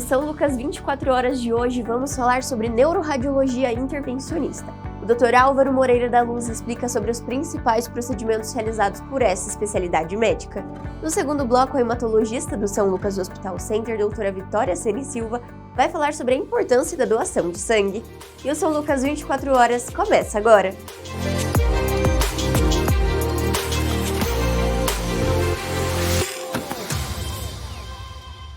São Lucas 24 horas de hoje vamos falar sobre neuroradiologia intervencionista. O Dr. Álvaro Moreira da Luz explica sobre os principais procedimentos realizados por essa especialidade médica. No segundo bloco, a hematologista do São Lucas Hospital Center, doutora Vitória Ceni Silva, vai falar sobre a importância da doação de sangue. E o São Lucas 24 horas começa agora!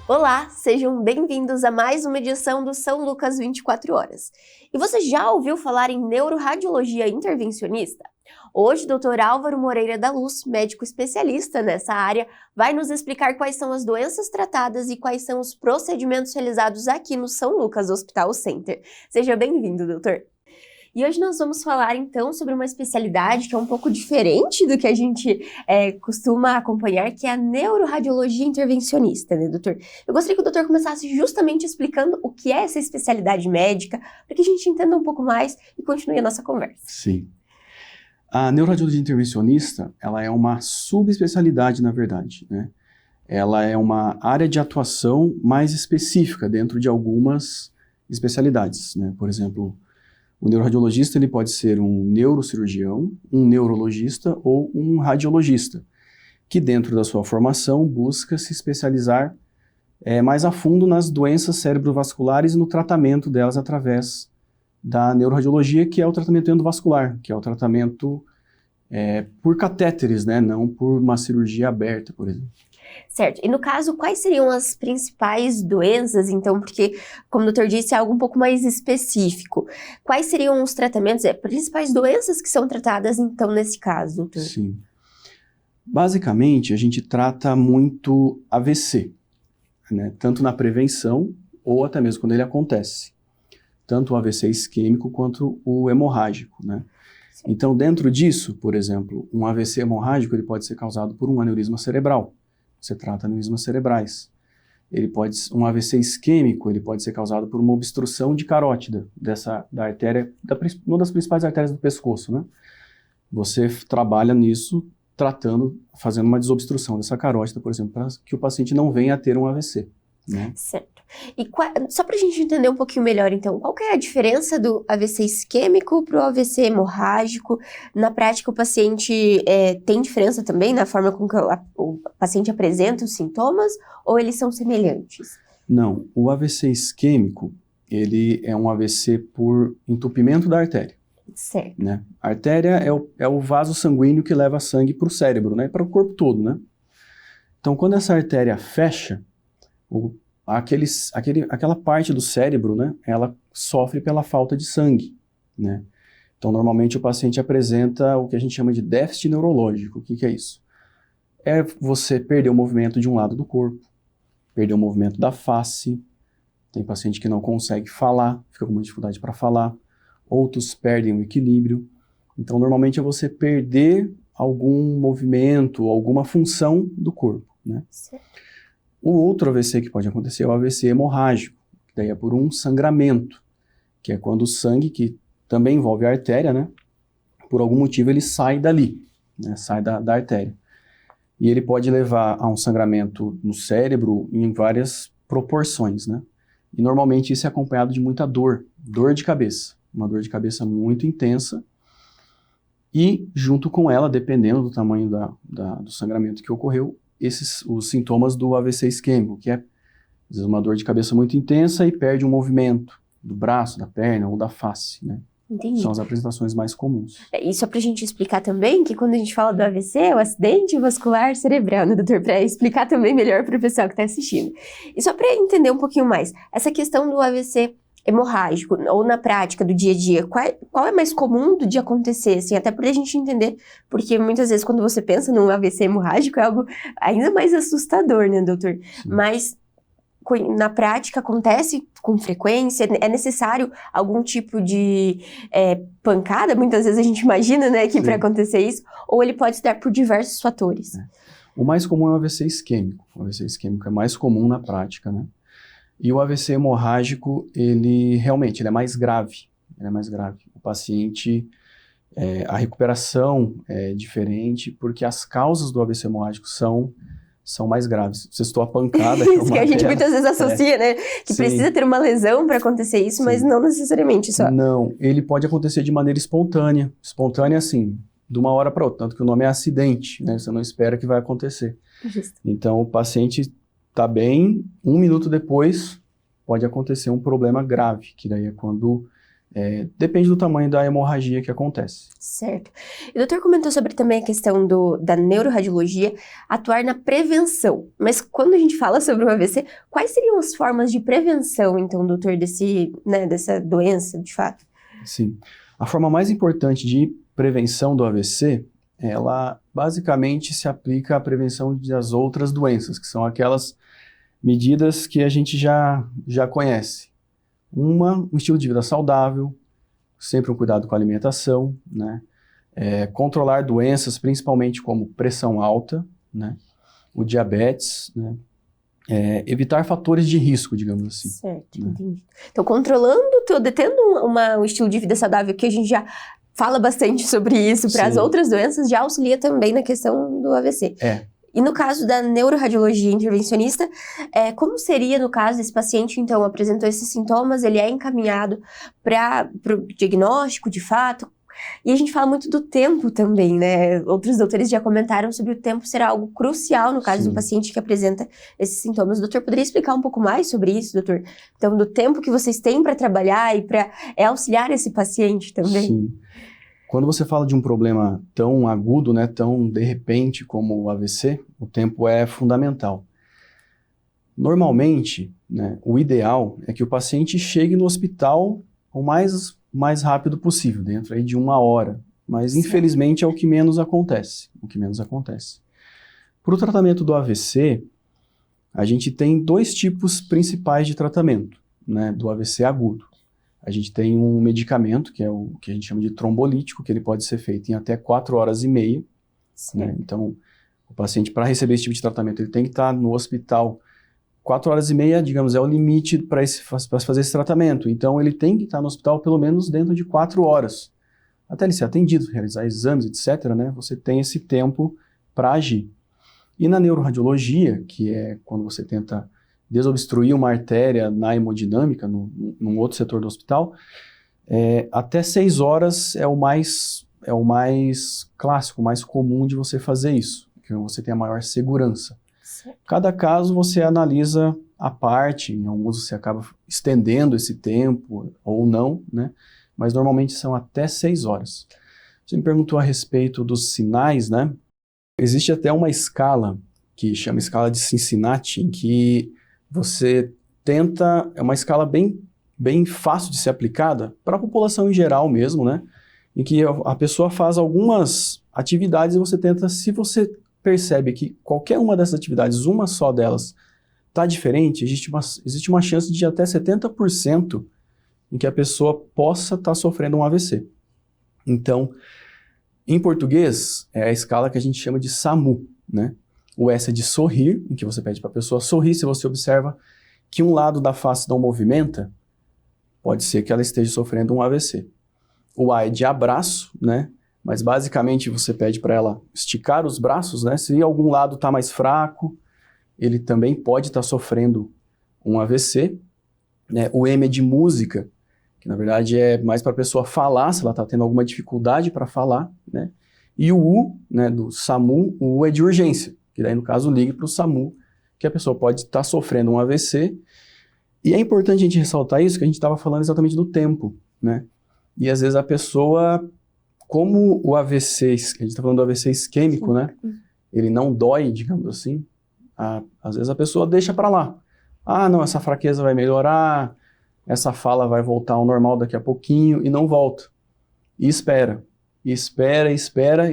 Olá, sejam bem-vindos a mais uma edição do São Lucas 24 horas. E você já ouviu falar em neuroradiologia intervencionista? Hoje, o Dr. Álvaro Moreira da Luz, médico especialista nessa área, vai nos explicar quais são as doenças tratadas e quais são os procedimentos realizados aqui no São Lucas Hospital Center. Seja bem-vindo, doutor. E hoje nós vamos falar, então, sobre uma especialidade que é um pouco diferente do que a gente costuma acompanhar, que é a neuroradiologia intervencionista, né, doutor? Eu gostaria que o doutor começasse justamente explicando o que é essa especialidade médica, para que a gente entenda um pouco mais e continue a nossa conversa. Sim. A neuroradiologia intervencionista, ela é uma subespecialidade, na verdade, né? Ela é uma área de atuação mais específica dentro de algumas especialidades, né? Por exemplo, o neuroradiologista ele pode ser um neurocirurgião, um neurologista ou um radiologista, que dentro da sua formação busca se especializar mais a fundo nas doenças cerebrovasculares e no tratamento delas através da neuroradiologia, que é o tratamento endovascular, que é o tratamento por catéteres, né, não por uma cirurgia aberta, por exemplo. Certo. E no caso, quais seriam as principais doenças, então, porque, como o doutor disse, é algo um pouco mais específico. Quais seriam os tratamentos, principais doenças que são tratadas, então, nesse caso, doutor? Sim. Basicamente, a gente trata muito AVC, né? Tanto na prevenção ou até mesmo quando ele acontece. Tanto o AVC isquêmico quanto o hemorrágico, né? Sim. Então, dentro disso, por exemplo, um AVC hemorrágico ele pode ser causado por um aneurisma cerebral. Você trata aneurismas cerebrais. Um AVC isquêmico, ele pode ser causado por uma obstrução de carótida, da artéria, uma das principais artérias do pescoço, né? Você trabalha nisso, fazendo uma desobstrução dessa carótida, por exemplo, para que o paciente não venha a ter um AVC, né? Certo. E só para a gente entender um pouquinho melhor, então, qual que é a diferença do AVC isquêmico para o AVC hemorrágico? Na prática, o paciente tem diferença também na forma com que o paciente apresenta os sintomas, ou eles são semelhantes? Não, o AVC isquêmico, ele é um AVC por entupimento da artéria. Certo. Né? A artéria é o vaso sanguíneo que leva sangue para o cérebro, né? Para o corpo todo, né? Então, quando essa artéria fecha, aquela parte do cérebro, né, ela sofre pela falta de sangue, né? Então, normalmente o paciente apresenta o que a gente chama de déficit neurológico. O que é isso? É você perder o movimento de um lado do corpo, perder o movimento da face. Tem paciente que não consegue falar, fica com muita dificuldade para falar. Outros perdem o equilíbrio. Então, normalmente é você perder algum movimento, alguma função do corpo, né? Certo. O outro AVC que pode acontecer é o AVC hemorrágico, que daí é por um sangramento, que é quando o sangue, que também envolve a artéria, né, por algum motivo ele sai dali, né, sai da artéria. E ele pode levar a um sangramento no cérebro em várias proporções, né? E normalmente isso é acompanhado de muita dor de cabeça, uma dor de cabeça muito intensa. E junto com ela, dependendo do tamanho do sangramento que ocorreu, os sintomas do AVC isquêmico, que é às vezes uma dor de cabeça muito intensa e perde um movimento do braço, da perna ou da face, né? Entendi. São as apresentações mais comuns. E só pra gente explicar também que quando a gente fala do AVC, é o acidente vascular cerebral, né, doutor? Pra explicar também melhor pro pessoal que tá assistindo. E só pra entender um pouquinho mais, essa questão do AVC hemorrágico, ou na prática do dia a dia, qual é mais comum de acontecer, assim, até pra gente entender, porque muitas vezes quando você pensa num AVC hemorrágico é algo ainda mais assustador, né, doutor? Sim. Mas na prática acontece com frequência, é necessário algum tipo de pancada, muitas vezes a gente imagina, né, que para acontecer isso, ou ele pode se dar por diversos fatores. O mais comum é o AVC isquêmico. O AVC isquêmico é mais comum na prática, né? E o AVC hemorrágico, ele é mais grave. Ele é mais grave. O paciente, a recuperação é diferente, porque as causas do AVC hemorrágico são são mais graves. Se estou a pancada... Isso que a gente muitas vezes associa, né? Que Sim. precisa ter uma lesão para acontecer isso, mas não necessariamente só. Não, ele pode acontecer de maneira espontânea. Espontânea, assim, de uma hora para outra. Tanto que o nome é acidente, né? Você não espera que vai acontecer. Justo. Então, o paciente está bem, 1 minuto depois pode acontecer um problema grave, que daí é quando... depende do tamanho da hemorragia que acontece. Certo. E o doutor comentou sobre também a questão da neuroradiologia atuar na prevenção. Mas quando a gente fala sobre o AVC, quais seriam as formas de prevenção, então, doutor, dessa doença, de fato? Sim. A forma mais importante de prevenção do AVC, ela basicamente se aplica à prevenção das outras doenças, que são aquelas medidas que a gente já conhece. Um estilo de vida saudável, sempre um cuidado com a alimentação, né? Controlar doenças, principalmente como pressão alta, né? O diabetes, né? Evitar fatores de risco, digamos assim. Certo, né? entendi. Então, detendo um estilo de vida saudável, que a gente já fala bastante sobre isso para as Sim. outras doenças, já auxilia também na questão do AVC. E no caso da neuroradiologia intervencionista, como seria no caso desse paciente, então, apresentou esses sintomas, ele é encaminhado para o diagnóstico, de fato, e a gente fala muito do tempo também, né? Outros doutores já comentaram sobre o tempo ser algo crucial no caso Sim. do paciente que apresenta esses sintomas. O doutor poderia explicar um pouco mais sobre isso, doutor? Então, do tempo que vocês têm para trabalhar e para auxiliar esse paciente também? Sim. Quando você fala de um problema tão agudo, né, tão de repente como o AVC, o tempo é fundamental. Normalmente, né, o ideal é que o paciente chegue no hospital o mais rápido possível, dentro aí de 1 hora. Mas, Sim. infelizmente, é o que menos acontece. Para o tratamento do AVC, a gente tem 2 tipos principais de tratamento, né, do AVC agudo. A gente tem um medicamento, que é o que a gente chama de trombolítico, que ele pode ser feito em até 4 horas e meia. Né? Então, o paciente, para receber esse tipo de tratamento, ele tem que estar no hospital 4 horas e meia, digamos, é o limite para fazer esse tratamento. Então, ele tem que estar no hospital pelo menos dentro de 4 horas. Até ele ser atendido, realizar exames, etc., né? Você tem esse tempo para agir. E na neuroradiologia, que é quando você tenta desobstruir uma artéria na hemodinâmica, num outro setor do hospital, até 6 horas é o mais clássico, o mais comum de você fazer isso, que você tem a maior segurança. Certo. Cada caso você analisa à parte, em alguns você acaba estendendo esse tempo ou não, né? Mas normalmente são até 6 horas. Você me perguntou a respeito dos sinais, né? Existe até uma escala que chama escala de Cincinnati, em que você tenta, é uma escala bem fácil de ser aplicada para a população em geral mesmo, né? Em que a pessoa faz algumas atividades e você tenta, se você percebe que qualquer uma dessas atividades, uma só delas, está diferente, existe uma chance de até 70% em que a pessoa possa estar sofrendo um AVC. Então, em português, é a escala que a gente chama de SAMU, né? O S é de sorrir, em que você pede para a pessoa sorrir. Se você observa que um lado da face não movimenta, pode ser que ela esteja sofrendo um AVC. O A é de abraço, né? Mas basicamente você pede para ela esticar os braços, né? Se algum lado está mais fraco, ele também pode estar sofrendo um AVC. Né? O M é de música, que na verdade é mais para a pessoa falar, se ela está tendo alguma dificuldade para falar, né? E o U, né, do SAMU, o U é de urgência, que daí no caso ligue para o SAMU, que a pessoa pode estar sofrendo um AVC. E é importante a gente ressaltar isso, que a gente estava falando exatamente do tempo, né? E às vezes a pessoa, como o AVC, a gente está falando do AVC isquêmico, né? Ele não dói, digamos assim, às vezes a pessoa deixa para lá. Ah, não, essa fraqueza vai melhorar, essa fala vai voltar ao normal daqui a pouquinho, e não volta. E espera,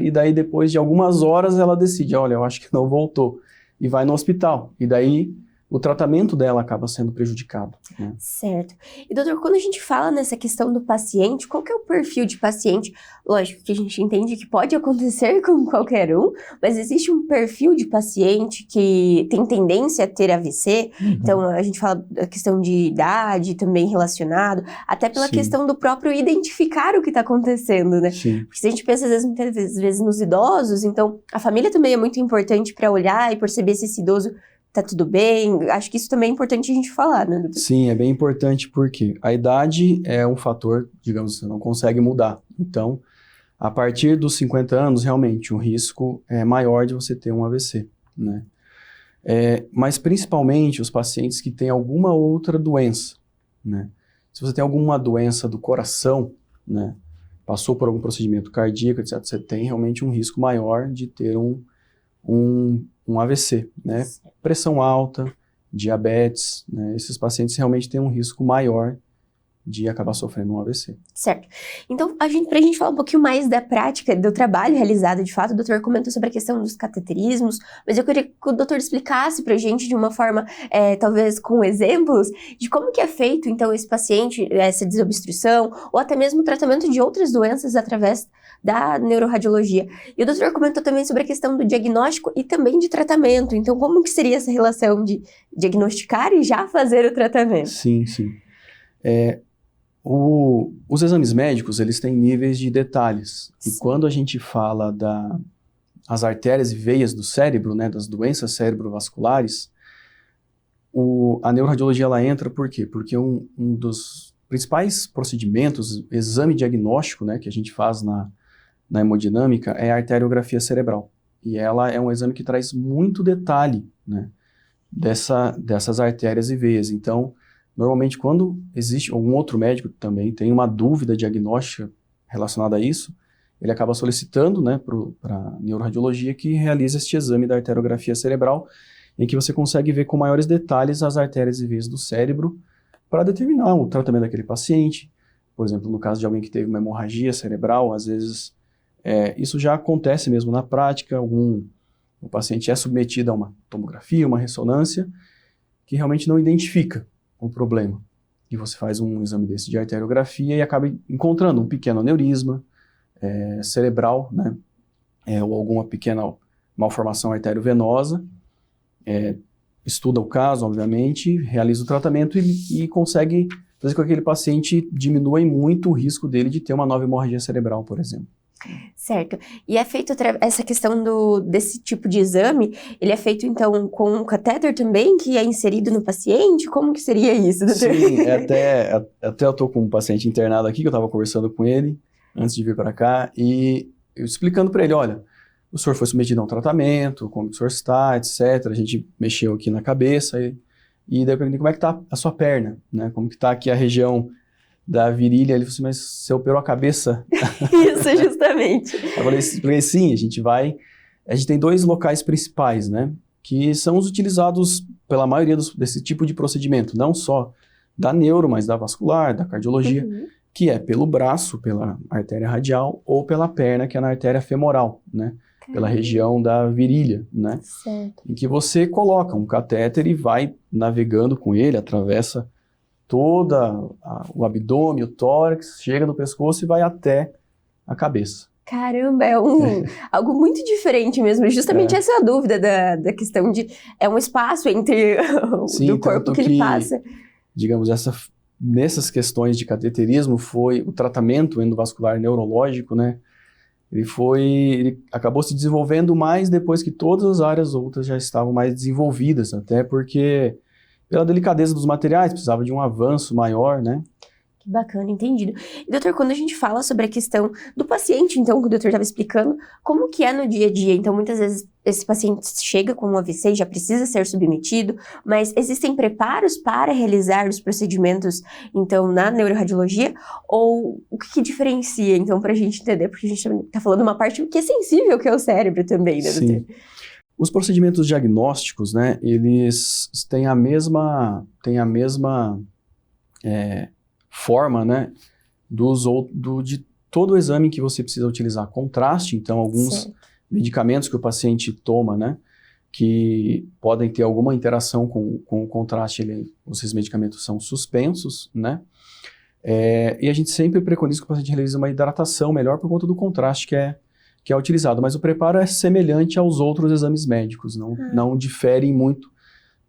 e daí depois de algumas horas ela decide, olha, eu acho que não voltou. E vai no hospital. E daí o tratamento dela acaba sendo prejudicado, né? Certo. E, doutor, quando a gente fala nessa questão do paciente, qual que é o perfil de paciente? Lógico que a gente entende que pode acontecer com qualquer um, mas existe um perfil de paciente que tem tendência a ter AVC? Então, a gente fala da questão de idade também relacionado, até pela Sim. questão do próprio identificar o que está acontecendo, né? Sim. Porque se a gente pensa, às vezes, muitas vezes nos idosos, então a família também é muito importante para olhar e perceber se esse idoso tá tudo bem. Acho que isso também é importante a gente falar, né, doutor? Sim, é bem importante porque a idade é um fator, digamos, você não consegue mudar. Então, a partir dos 50 anos, realmente, o risco é maior de você ter um AVC, né? Mas principalmente os pacientes que têm alguma outra doença, né? Se você tem alguma doença do coração, né? Passou por algum procedimento cardíaco, etc., você tem realmente um risco maior de ter um AVC, né? Pressão alta, diabetes, né? Esses pacientes realmente têm um risco maior de acabar sofrendo um AVC. Certo. Então, pra gente falar um pouquinho mais da prática, do trabalho realizado, de fato, o doutor comentou sobre a questão dos cateterismos, mas eu queria que o doutor explicasse pra gente de uma forma, talvez com exemplos, de como que é feito, então, esse paciente, essa desobstrução, ou até mesmo o tratamento de outras doenças através da neuroradiologia. E o doutor comentou também sobre a questão do diagnóstico e também de tratamento. Então, como que seria essa relação de diagnosticar e já fazer o tratamento? Sim, sim. Os exames médicos, eles têm níveis de detalhes. E quando a gente fala das artérias e veias do cérebro, né, das doenças cerebrovasculares, a neuroradiologia ela entra por quê? Porque um dos principais procedimentos, exame diagnóstico, né, que a gente faz na hemodinâmica é a arteriografia cerebral. E ela é um exame que traz muito detalhe, né, dessas artérias e veias. Então, normalmente, quando existe algum outro médico também tem uma dúvida diagnóstica relacionada a isso, ele acaba solicitando, né, para a neuroradiologia que realize este exame da arteriografia cerebral, em que você consegue ver com maiores detalhes as artérias e veias do cérebro para determinar o tratamento daquele paciente. Por exemplo, no caso de alguém que teve uma hemorragia cerebral, às vezes isso já acontece mesmo na prática, o paciente é submetido a uma tomografia, uma ressonância, que realmente não identifica o problema. E você faz um exame desse de arteriografia e acaba encontrando um pequeno aneurisma cerebral, né? Ou alguma pequena malformação arteriovenosa, estuda o caso, obviamente, realiza o tratamento e consegue fazer com que aquele paciente diminua muito o risco dele de ter uma nova hemorragia cerebral, por exemplo. Certo. E é feito essa questão desse tipo de exame, ele é feito então com um catéter também que é inserido no paciente? Como que seria isso, doutor? Sim, até eu tô com um paciente internado aqui que eu estava conversando com ele antes de vir para cá e eu explicando para ele, olha, o senhor foi submetido a um tratamento, como o senhor está, etc. A gente mexeu aqui na cabeça e daí eu perguntei como é que tá a sua perna, né? Como que tá aqui a região da virilha. Ele falou assim, mas você operou a cabeça? Isso, justamente. Eu falei, sim, a gente tem dois locais principais, né? Que são os utilizados pela maioria desse tipo de procedimento, não só da neuro, mas da vascular, da cardiologia, que é pelo braço, pela artéria radial, ou pela perna, que é na artéria femoral, né? Pela região da virilha, né? Certo. Em que você coloca um catéter e vai navegando com ele, atravessa todo o abdômen, o tórax, chega no pescoço e vai até a cabeça. Caramba, algo muito diferente mesmo. Justamente essa é a dúvida da questão de... É um espaço entre do corpo que ele passa. Digamos, nessas questões de cateterismo, foi o tratamento endovascular neurológico, né? Ele acabou se desenvolvendo mais depois que todas as áreas outras já estavam mais desenvolvidas, até porque, pela delicadeza dos materiais, precisava de um avanço maior, né? Que bacana, entendido. E, doutor, quando a gente fala sobre a questão do paciente, então, que o doutor estava explicando, como que é no dia a dia? Então, muitas vezes, esse paciente chega com um AVC e já precisa ser submetido, mas existem preparos para realizar os procedimentos, então, na neuroradiologia? Ou o que diferencia, então, para a gente entender? Porque a gente está falando uma parte que é sensível, que é o cérebro também, né, doutor? Sim. Os procedimentos diagnósticos, né, eles têm a mesma forma, né, de todo o exame que você precisa utilizar contraste, então alguns medicamentos que o paciente toma, né, que podem ter alguma interação com o contraste, esses medicamentos são suspensos, né? E a gente sempre preconiza que o paciente realize uma hidratação melhor por conta do contraste que é utilizado, mas o preparo é semelhante aos outros exames médicos, não difere muito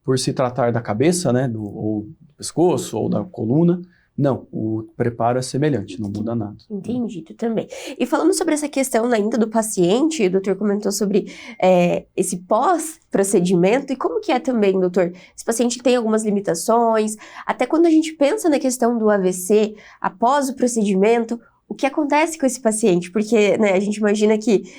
por se tratar da cabeça, né, ou do pescoço ou da coluna. Não, o preparo é semelhante, não muda nada. Entendido também. E falando sobre essa questão ainda do paciente, o doutor comentou sobre esse pós-procedimento, e como que é também, doutor? Esse paciente tem algumas limitações, até quando a gente pensa na questão do AVC, após o procedimento, o que acontece com esse paciente? Porque, né, a gente imagina que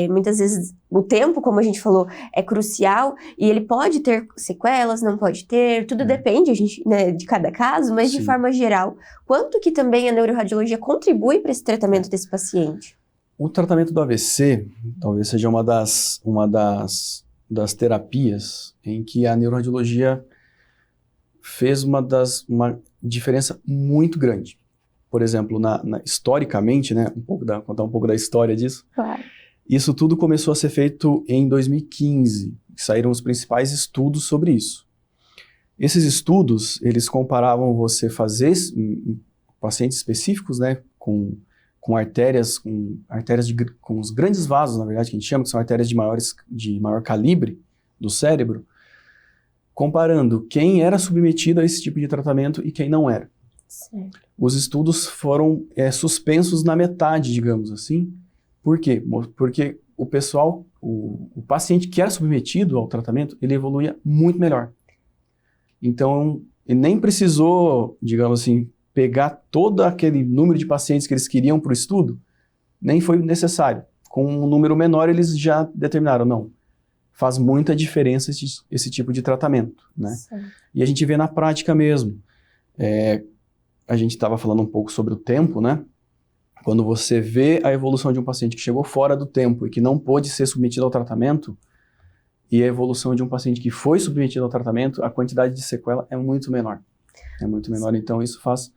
muitas vezes o tempo, como a gente falou, é crucial e ele pode ter sequelas, não pode ter, tudo depende né, de cada caso, mas de forma geral, quanto que também a neuroradiologia contribui para esse tratamento desse paciente? O tratamento do AVC talvez seja uma das terapias em que a neuroradiologia fez uma diferença muito grande. Por exemplo, historicamente, né, contar um pouco da história disso. Claro. Isso tudo começou a ser feito em 2015. Saíram os principais estudos sobre isso. Esses estudos, eles comparavam você fazer em pacientes específicos, né, com artérias, com os grandes vasos, na verdade, que a gente chama, que são artérias de maior calibre do cérebro, comparando quem era submetido a esse tipo de tratamento e quem não era. Certo. Os estudos foram suspensos na metade, digamos assim. Por quê? Porque o paciente que era submetido ao tratamento, ele evoluía muito melhor. Então, ele nem precisou, digamos assim, pegar todo aquele número de pacientes que eles queriam para o estudo, nem foi necessário. Com um número menor, eles já determinaram, não, faz muita diferença esse tipo de tratamento, né? E a gente vê na prática mesmo. A gente estava falando um pouco sobre o tempo, né? Quando você vê a evolução de um paciente que chegou fora do tempo e que não pôde ser submetido ao tratamento, e a evolução de um paciente que foi submetido ao tratamento, a quantidade de sequela é muito menor. É muito menor, então isso faz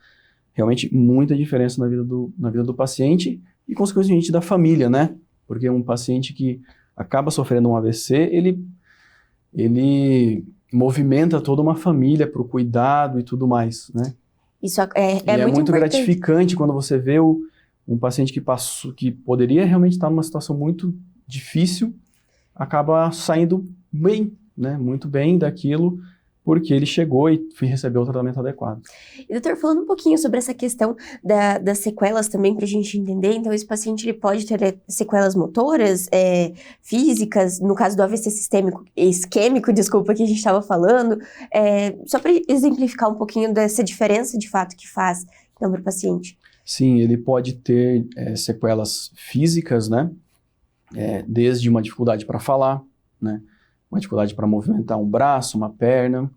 realmente muita diferença na vida do paciente e, consequentemente, da família, né? Porque um paciente que acaba sofrendo um AVC, ele movimenta toda uma família para o cuidado e tudo mais, né? Isso é muito gratificante quando você vê um paciente que poderia realmente estar numa situação muito difícil, acaba saindo bem, né? Muito bem daquilo, porque ele chegou e recebeu o tratamento adequado. E, doutor, falando um pouquinho sobre essa questão das sequelas também, para a gente entender, então esse paciente ele pode ter sequelas motoras, físicas, no caso do AVC isquêmico, desculpa, que a gente estava falando, só para exemplificar um pouquinho dessa diferença de fato que faz então, para o paciente. Sim, ele pode ter sequelas físicas, né? Desde uma dificuldade para falar, né? Uma dificuldade para movimentar um braço, uma perna.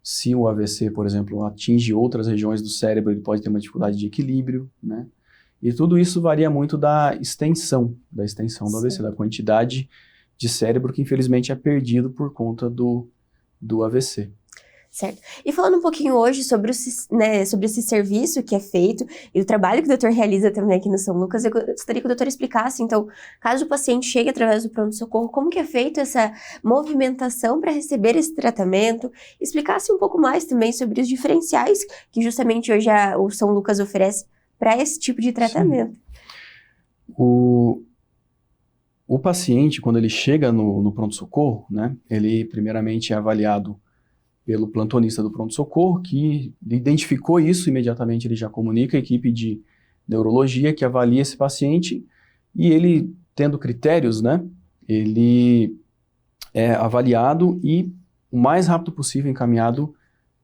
Se o AVC, por exemplo, atinge outras regiões do cérebro, ele pode ter uma dificuldade de equilíbrio, né? E tudo isso varia muito da extensão do AVC, da quantidade de cérebro que infelizmente é perdido por conta do AVC. Certo. E falando um pouquinho hoje sobre esse serviço que é feito e o trabalho que o doutor realiza também aqui no São Lucas, eu gostaria que o doutor explicasse, então, caso o paciente chegue através do pronto-socorro, como que é feito essa movimentação para receber esse tratamento, explicasse um pouco mais também sobre os diferenciais que justamente hoje o São Lucas oferece para esse tipo de tratamento. Sim. O paciente, quando ele chega no pronto-socorro, né, ele primeiramente é avaliado pelo plantonista do pronto-socorro, que identificou isso, imediatamente ele já comunica a equipe de neurologia que avalia esse paciente, e ele, tendo critérios, né, ele é avaliado e o mais rápido possível encaminhado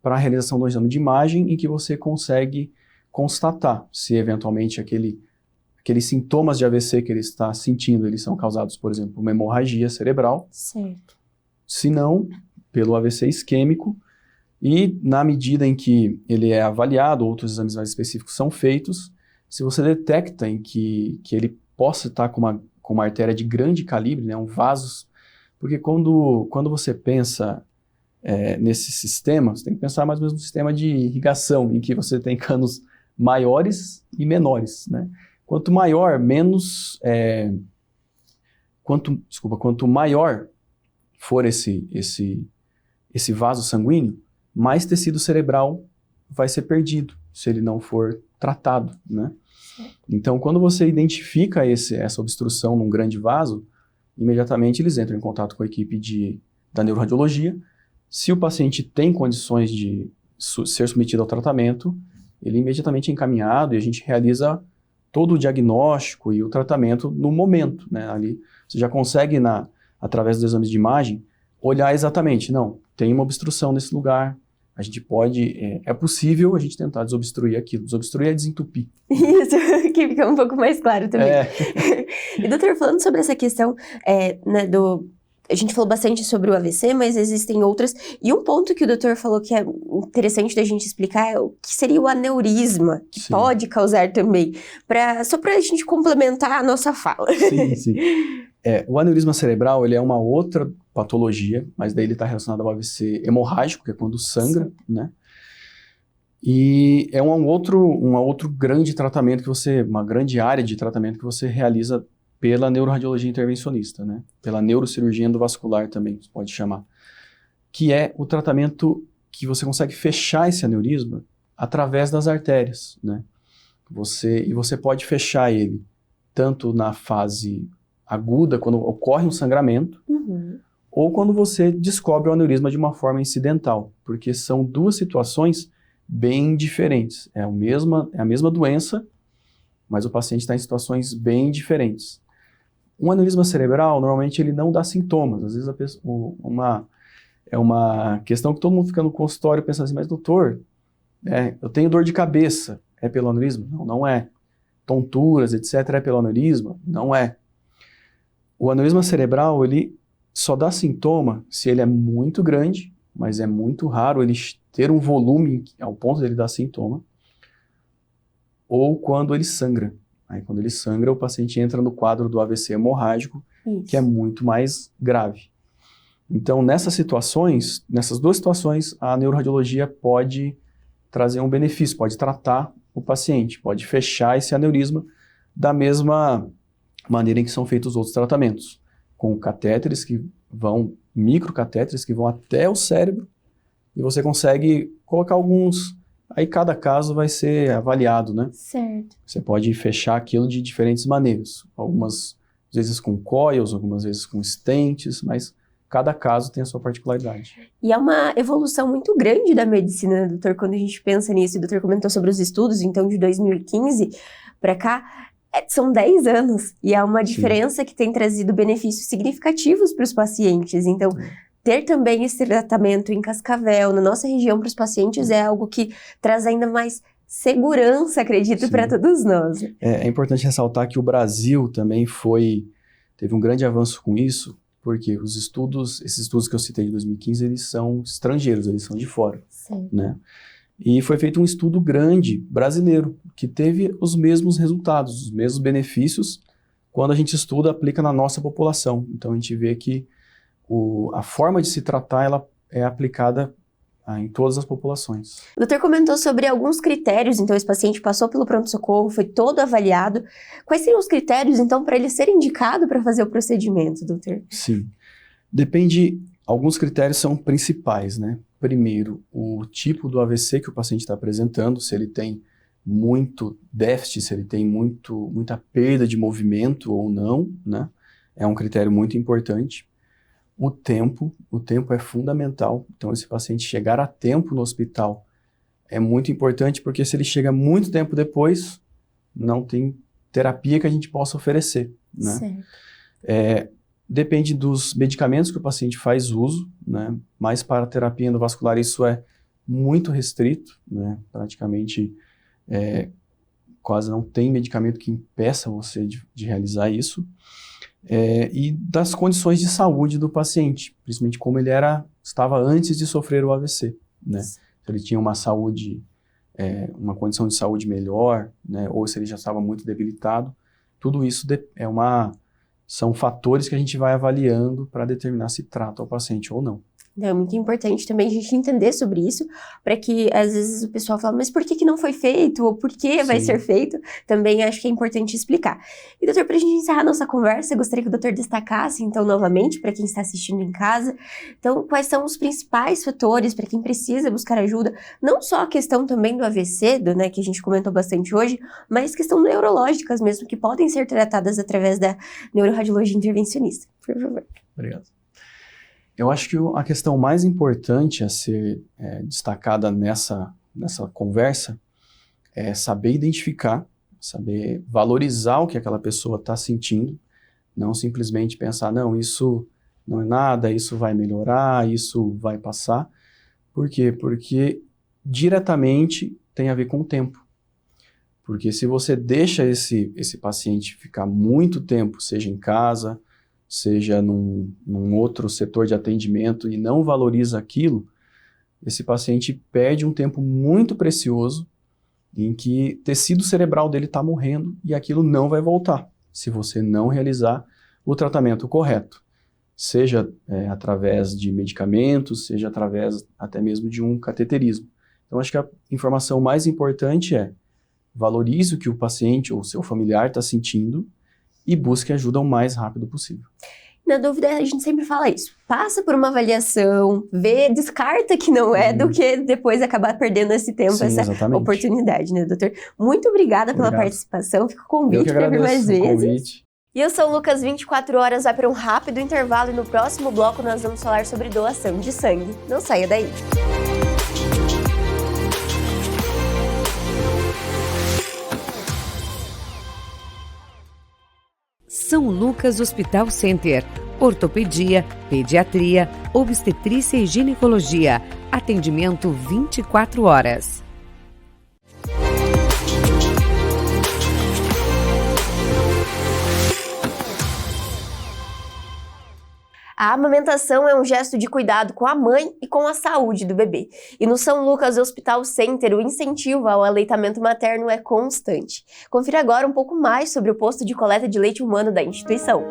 para a realização do exame de imagem, em que você consegue constatar se eventualmente aqueles sintomas de AVC que ele está sentindo, eles são causados, por exemplo, por uma hemorragia cerebral. Certo. Se não, pelo AVC isquêmico, e na medida em que ele é avaliado, outros exames mais específicos são feitos, se você detecta em que ele possa estar com uma artéria de grande calibre, né, um vaso, porque quando você pensa nesse sistema, você tem que pensar mais ou menos no sistema de irrigação, em que você tem canos maiores e menores, né? Quanto maior, for esse vaso sanguíneo, mais tecido cerebral vai ser perdido, se ele não for tratado, né? Então, quando você identifica essa obstrução num grande vaso, imediatamente eles entram em contato com a equipe da neuroradiologia. Se o paciente tem condições de ser submetido ao tratamento, ele imediatamente é encaminhado e a gente realiza todo o diagnóstico e o tratamento no momento, né? Ali você já consegue, através dos exames de imagem, olhar exatamente, não, tem uma obstrução nesse lugar, a gente pode, é possível a gente tentar desobstruir aquilo. Desobstruir é desentupir. Isso, que fica um pouco mais claro também. E doutor, falando sobre essa questão, né, a gente falou bastante sobre o AVC, mas existem outras. E um ponto que o doutor falou que é interessante da gente explicar é o que seria o aneurisma, que Sim. pode causar também, só para a gente complementar a nossa fala. Sim. O aneurisma cerebral, ele é uma outra patologia, mas daí ele está relacionado ao AVC hemorrágico, que é quando sangra, né? E é um outro grande tratamento uma grande área de tratamento que você realiza pela neuroradiologia intervencionista, né? Pela neurocirurgia endovascular também, você pode chamar. Que é o tratamento que você consegue fechar esse aneurisma através das artérias, né? E você pode fechar ele tanto na fase aguda, quando ocorre um sangramento, ou quando você descobre o aneurisma de uma forma incidental, porque são duas situações bem diferentes. É a mesma doença, mas o paciente está em situações bem diferentes. Um aneurisma cerebral, normalmente, ele não dá sintomas. Às vezes, é uma questão que todo mundo fica no consultório pensando assim, mas doutor, eu tenho dor de cabeça, é pelo aneurisma? Não é. Tonturas, etc., é pelo aneurisma? Não é. O aneurisma cerebral, ele só dá sintoma se ele é muito grande, mas é muito raro ele ter um volume ao ponto de ele dar sintoma, ou quando ele sangra. Aí, quando ele sangra, o paciente entra no quadro do AVC hemorrágico, que é muito mais grave. Então, nessas duas situações, a neuroradiologia pode trazer um benefício, pode tratar o paciente, pode fechar esse aneurisma da mesma maneira em que são feitos os outros tratamentos, com catéteres microcatéteres que vão até o cérebro, e você consegue colocar alguns. Aí cada caso vai ser avaliado, né? Certo. Você pode fechar aquilo de diferentes maneiras. Algumas vezes com coils, algumas vezes com stents, mas cada caso tem a sua particularidade. E é uma evolução muito grande da medicina, né, doutor? Quando a gente pensa nisso, o doutor comentou sobre os estudos, então de 2015 para cá, são 10 anos. E é uma diferença que tem trazido benefícios significativos para os pacientes. Então, ter também esse tratamento em Cascavel, na nossa região, para os pacientes, é algo que traz ainda mais segurança, acredito, para todos nós. É importante ressaltar que o Brasil também teve um grande avanço com isso, porque esses estudos que eu citei de 2015, eles são estrangeiros, eles são de fora, né? E foi feito um estudo grande, brasileiro, que teve os mesmos resultados, os mesmos benefícios, quando a gente estuda, aplica na nossa população. Então, a gente vê que a forma de se tratar, ela é aplicada em todas as populações. O doutor comentou sobre alguns critérios, então esse paciente passou pelo pronto-socorro, foi todo avaliado. Quais seriam os critérios, então, para ele ser indicado para fazer o procedimento, doutor? Sim. Alguns critérios são principais, né? Primeiro, o tipo do AVC que o paciente está apresentando, se ele tem muito déficit, se ele tem muita perda de movimento ou não, né? É um critério muito importante. O tempo é fundamental. Então, esse paciente chegar a tempo no hospital é muito importante, porque se ele chega muito tempo depois, não tem terapia que a gente possa oferecer, né? Certo. Depende dos medicamentos que o paciente faz uso, né? Mas para a terapia endovascular isso é muito restrito, né? Praticamente quase não tem medicamento que impeça você de realizar isso. E das condições de saúde do paciente, principalmente como ele estava antes de sofrer o AVC, né? Se ele tinha uma condição de saúde melhor, né? Ou se ele já estava muito debilitado, tudo isso são fatores que a gente vai avaliando para determinar se trata o paciente ou não. Então é muito importante também a gente entender sobre isso, para que às vezes o pessoal fala, mas por que não foi feito? Ou por que vai ser feito? Também acho que é importante explicar. E doutor, para a gente encerrar nossa conversa, eu gostaria que o doutor destacasse, então, novamente, para quem está assistindo em casa, então, quais são os principais fatores para quem precisa buscar ajuda, não só a questão também do AVC, né, que a gente comentou bastante hoje, mas questão neurológicas mesmo, que podem ser tratadas através da neuroradiologia intervencionista. Por favor. Obrigado. Eu acho que a questão mais importante a ser destacada nessa conversa é saber identificar, saber valorizar o que aquela pessoa está sentindo, não simplesmente pensar, não, isso não é nada, isso vai melhorar, isso vai passar. Por quê? Porque diretamente tem a ver com o tempo. Porque se você deixa esse paciente ficar muito tempo, seja em casa, seja num outro setor de atendimento e não valoriza aquilo, esse paciente perde um tempo muito precioso em que o tecido cerebral dele está morrendo e aquilo não vai voltar, se você não realizar o tratamento correto, seja através de medicamentos, seja através até mesmo de um cateterismo. Então, acho que a informação mais importante é valorize o que o paciente ou seu familiar está sentindo e busque ajuda o mais rápido possível. Na dúvida, a gente sempre fala isso. Passa por uma avaliação, descarta que não é, do que depois acabar perdendo esse tempo, Sim, essa exatamente. oportunidade, né, doutor? Muito obrigada pela participação. Fica o convite para vir mais vezes. Convite. E eu sou o Lucas 24 Horas, vai para um rápido intervalo e no próximo bloco nós vamos falar sobre doação de sangue. Não saia daí. São Lucas Hospital Center. Ortopedia, pediatria, obstetrícia e ginecologia. Atendimento 24 horas. A amamentação é um gesto de cuidado com a mãe e com a saúde do bebê. E no São Lucas Hospital Center, o incentivo ao aleitamento materno é constante. Confira agora um pouco mais sobre o posto de coleta de leite humano da instituição.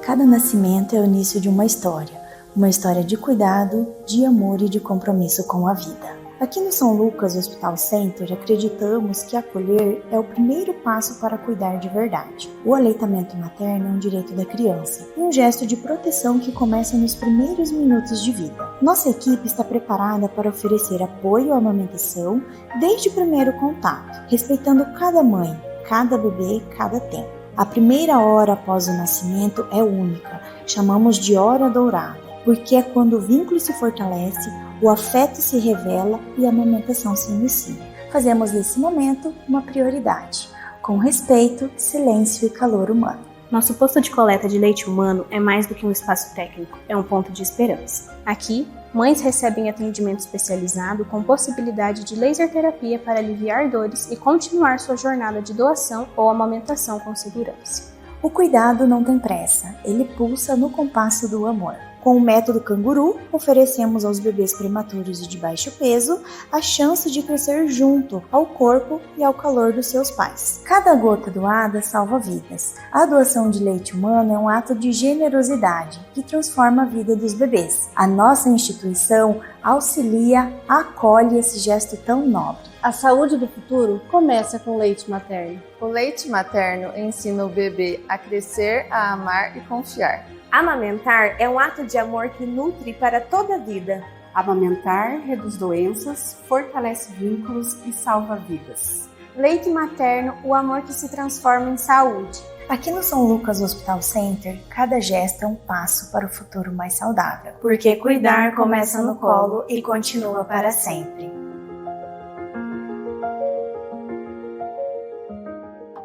Cada nascimento é o início de uma história de cuidado, de amor e de compromisso com a vida. Aqui no São Lucas Hospital Center, acreditamos que acolher é o primeiro passo para cuidar de verdade. O aleitamento materno é um direito da criança e um gesto de proteção que começa nos primeiros minutos de vida. Nossa equipe está preparada para oferecer apoio à amamentação desde o primeiro contato, respeitando cada mãe, cada bebê, cada tempo. A primeira hora após o nascimento é única, chamamos de hora dourada, porque é quando o vínculo se fortalece, o afeto se revela e a amamentação se inicia. Fazemos desse momento uma prioridade, com respeito, silêncio e calor humano. Nosso posto de coleta de leite humano é mais do que um espaço técnico, é um ponto de esperança. Aqui, mães recebem atendimento especializado com possibilidade de laser terapia para aliviar dores e continuar sua jornada de doação ou amamentação com segurança. O cuidado não tem pressa, ele pulsa no compasso do amor. Com o método canguru, oferecemos aos bebês prematuros e de baixo peso a chance de crescer junto ao corpo e ao calor dos seus pais. Cada gota doada salva vidas. A doação de leite humano é um ato de generosidade que transforma a vida dos bebês. A nossa instituição auxilia, acolhe esse gesto tão nobre. A saúde do futuro começa com o leite materno. O leite materno ensina o bebê a crescer, a amar e confiar. Amamentar é um ato de amor que nutre para toda a vida. Amamentar reduz doenças, fortalece vínculos e salva vidas. Leite materno, o amor que se transforma em saúde. Aqui no São Lucas Hospital Center, cada gesto é um passo para o futuro mais saudável. Porque cuidar começa no colo e continua para sempre.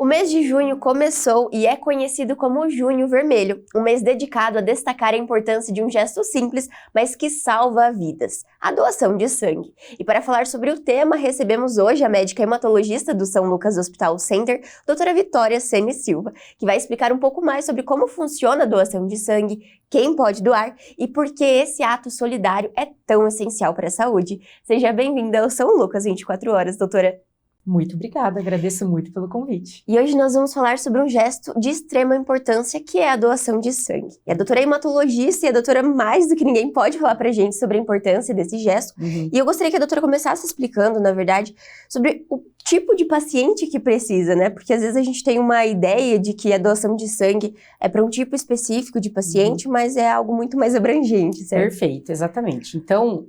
O mês de junho começou e é conhecido como Junho Vermelho, um mês dedicado a destacar a importância de um gesto simples, mas que salva vidas, a doação de sangue. E para falar sobre o tema, recebemos hoje a médica hematologista do São Lucas Hospital Center, doutora Vitória Sene Silva, que vai explicar um pouco mais sobre como funciona a doação de sangue, quem pode doar e por que esse ato solidário é tão essencial para a saúde. Seja bem-vinda ao São Lucas 24 Horas, doutora. Muito obrigada, agradeço muito pelo convite. E hoje nós vamos falar sobre um gesto de extrema importância, que é a doação de sangue. E a doutora é hematologista e a doutora, mais do que ninguém, pode falar pra gente sobre a importância desse gesto. E eu gostaria que a doutora começasse explicando, na verdade, sobre o tipo de paciente que precisa, né? Porque às vezes a gente tem uma ideia de que a doação de sangue é para um tipo específico de paciente, mas é algo muito mais abrangente, certo? Perfeito, exatamente. Então,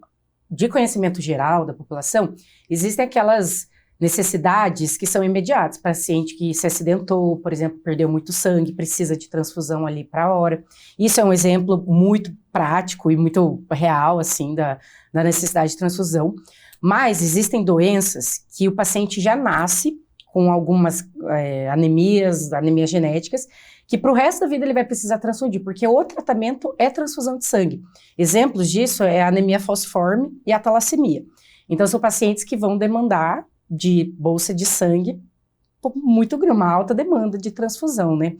de conhecimento geral da população, existem aquelas necessidades que são imediatas. Paciente que se acidentou, por exemplo, perdeu muito sangue, precisa de transfusão ali para a hora. Isso é um exemplo muito prático e muito real, assim, da necessidade de transfusão. Mas existem doenças que o paciente já nasce com algumas anemias genéticas, que para o resto da vida ele vai precisar transfundir, porque o tratamento é transfusão de sangue. Exemplos disso é a anemia falciforme e a talassemia. Então, são pacientes que vão demandar de bolsa de sangue muito grande, uma alta demanda de transfusão, né?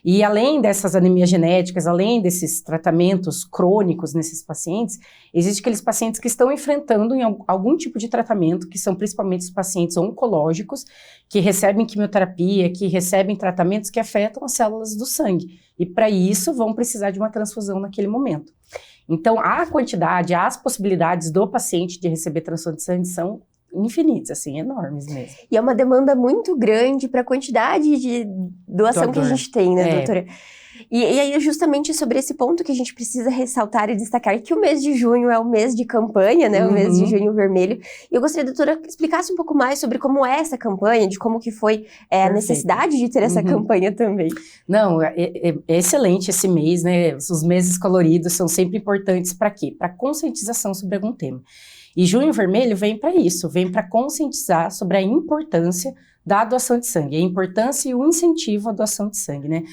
E além dessas anemias genéticas, além desses tratamentos crônicos nesses pacientes, existem aqueles pacientes que estão enfrentando algum tipo de tratamento, que são principalmente os pacientes oncológicos, que recebem quimioterapia, que recebem tratamentos que afetam as células do sangue. E para isso vão precisar de uma transfusão naquele momento. Então, a quantidade, as possibilidades do paciente de receber transfusão de sangue são infinitos, assim, enormes mesmo. E é uma demanda muito grande para a quantidade de doação que a gente tem, né, doutora? E aí é justamente sobre esse ponto que a gente precisa ressaltar e destacar que o mês de junho é o mês de campanha, né, o mês de junho vermelho. E eu gostaria, doutora, que explicasse um pouco mais sobre como é essa campanha, de como que foi a necessidade de ter essa campanha também. Não, é excelente esse mês, né, os meses coloridos são sempre importantes para quê? Para conscientização sobre algum tema. E Junho Vermelho vem para isso, vem para conscientizar sobre a importância da doação de sangue, a importância e o incentivo à doação de sangue, né?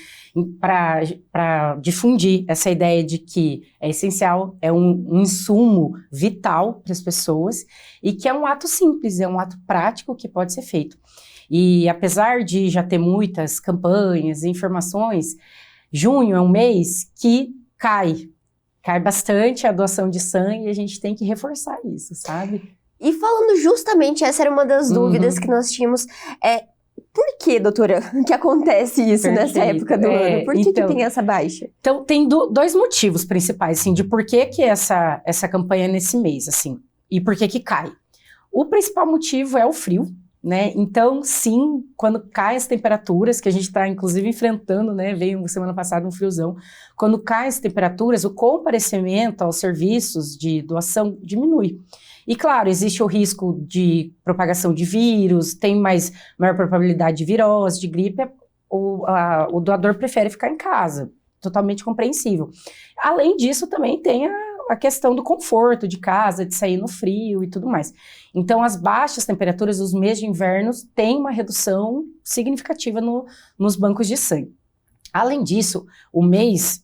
Para difundir essa ideia de que é essencial, é um insumo vital para as pessoas e que é um ato simples, é um ato prático que pode ser feito. E apesar de já ter muitas campanhas e informações, junho é um mês que cai bastante a doação de sangue e a gente tem que reforçar isso, sabe? E falando justamente, essa era uma das dúvidas que nós tínhamos, por que, doutora, que acontece isso nessa época do ano? Por que tem essa baixa? Então, tem dois motivos principais, assim, de por que essa campanha é nesse mês, assim, e por que cai. O principal motivo é o frio, né? Então, sim, quando caem as temperaturas, que a gente está, inclusive, enfrentando, né? Veio semana passada um friozão. Quando caem as temperaturas, o comparecimento aos serviços de doação diminui. E, claro, existe o risco de propagação de vírus, tem maior probabilidade de virose, de gripe, o doador prefere ficar em casa, totalmente compreensível. Além disso, também tem a questão do conforto de casa, de sair no frio e tudo mais. Então, as baixas temperaturas, os meses de inverno, têm uma redução significativa nos bancos de sangue. Além disso, o mês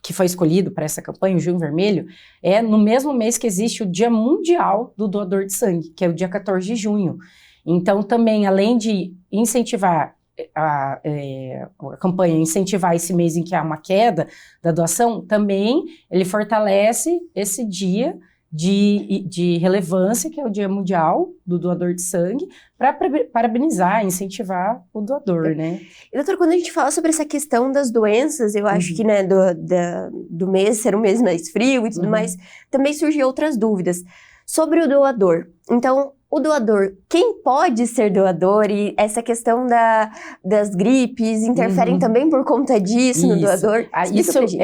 que foi escolhido para essa campanha, o Junho Vermelho, é no mesmo mês que existe o Dia Mundial do Doador de Sangue, que é o dia 14 de junho. Então, também, além de incentivar a campanha, incentivar esse mês em que há uma queda da doação, também ele fortalece esse dia de relevância, que é o Dia Mundial do Doador de Sangue, para parabenizar, incentivar o doador, né? E, doutora, quando a gente fala sobre essa questão das doenças, eu acho que, né, do mês ser um mês mais frio e tudo mais, também surgem outras dúvidas sobre o doador. Então, o doador, quem pode ser doador? E essa questão das gripes interferem também por conta disso no doador?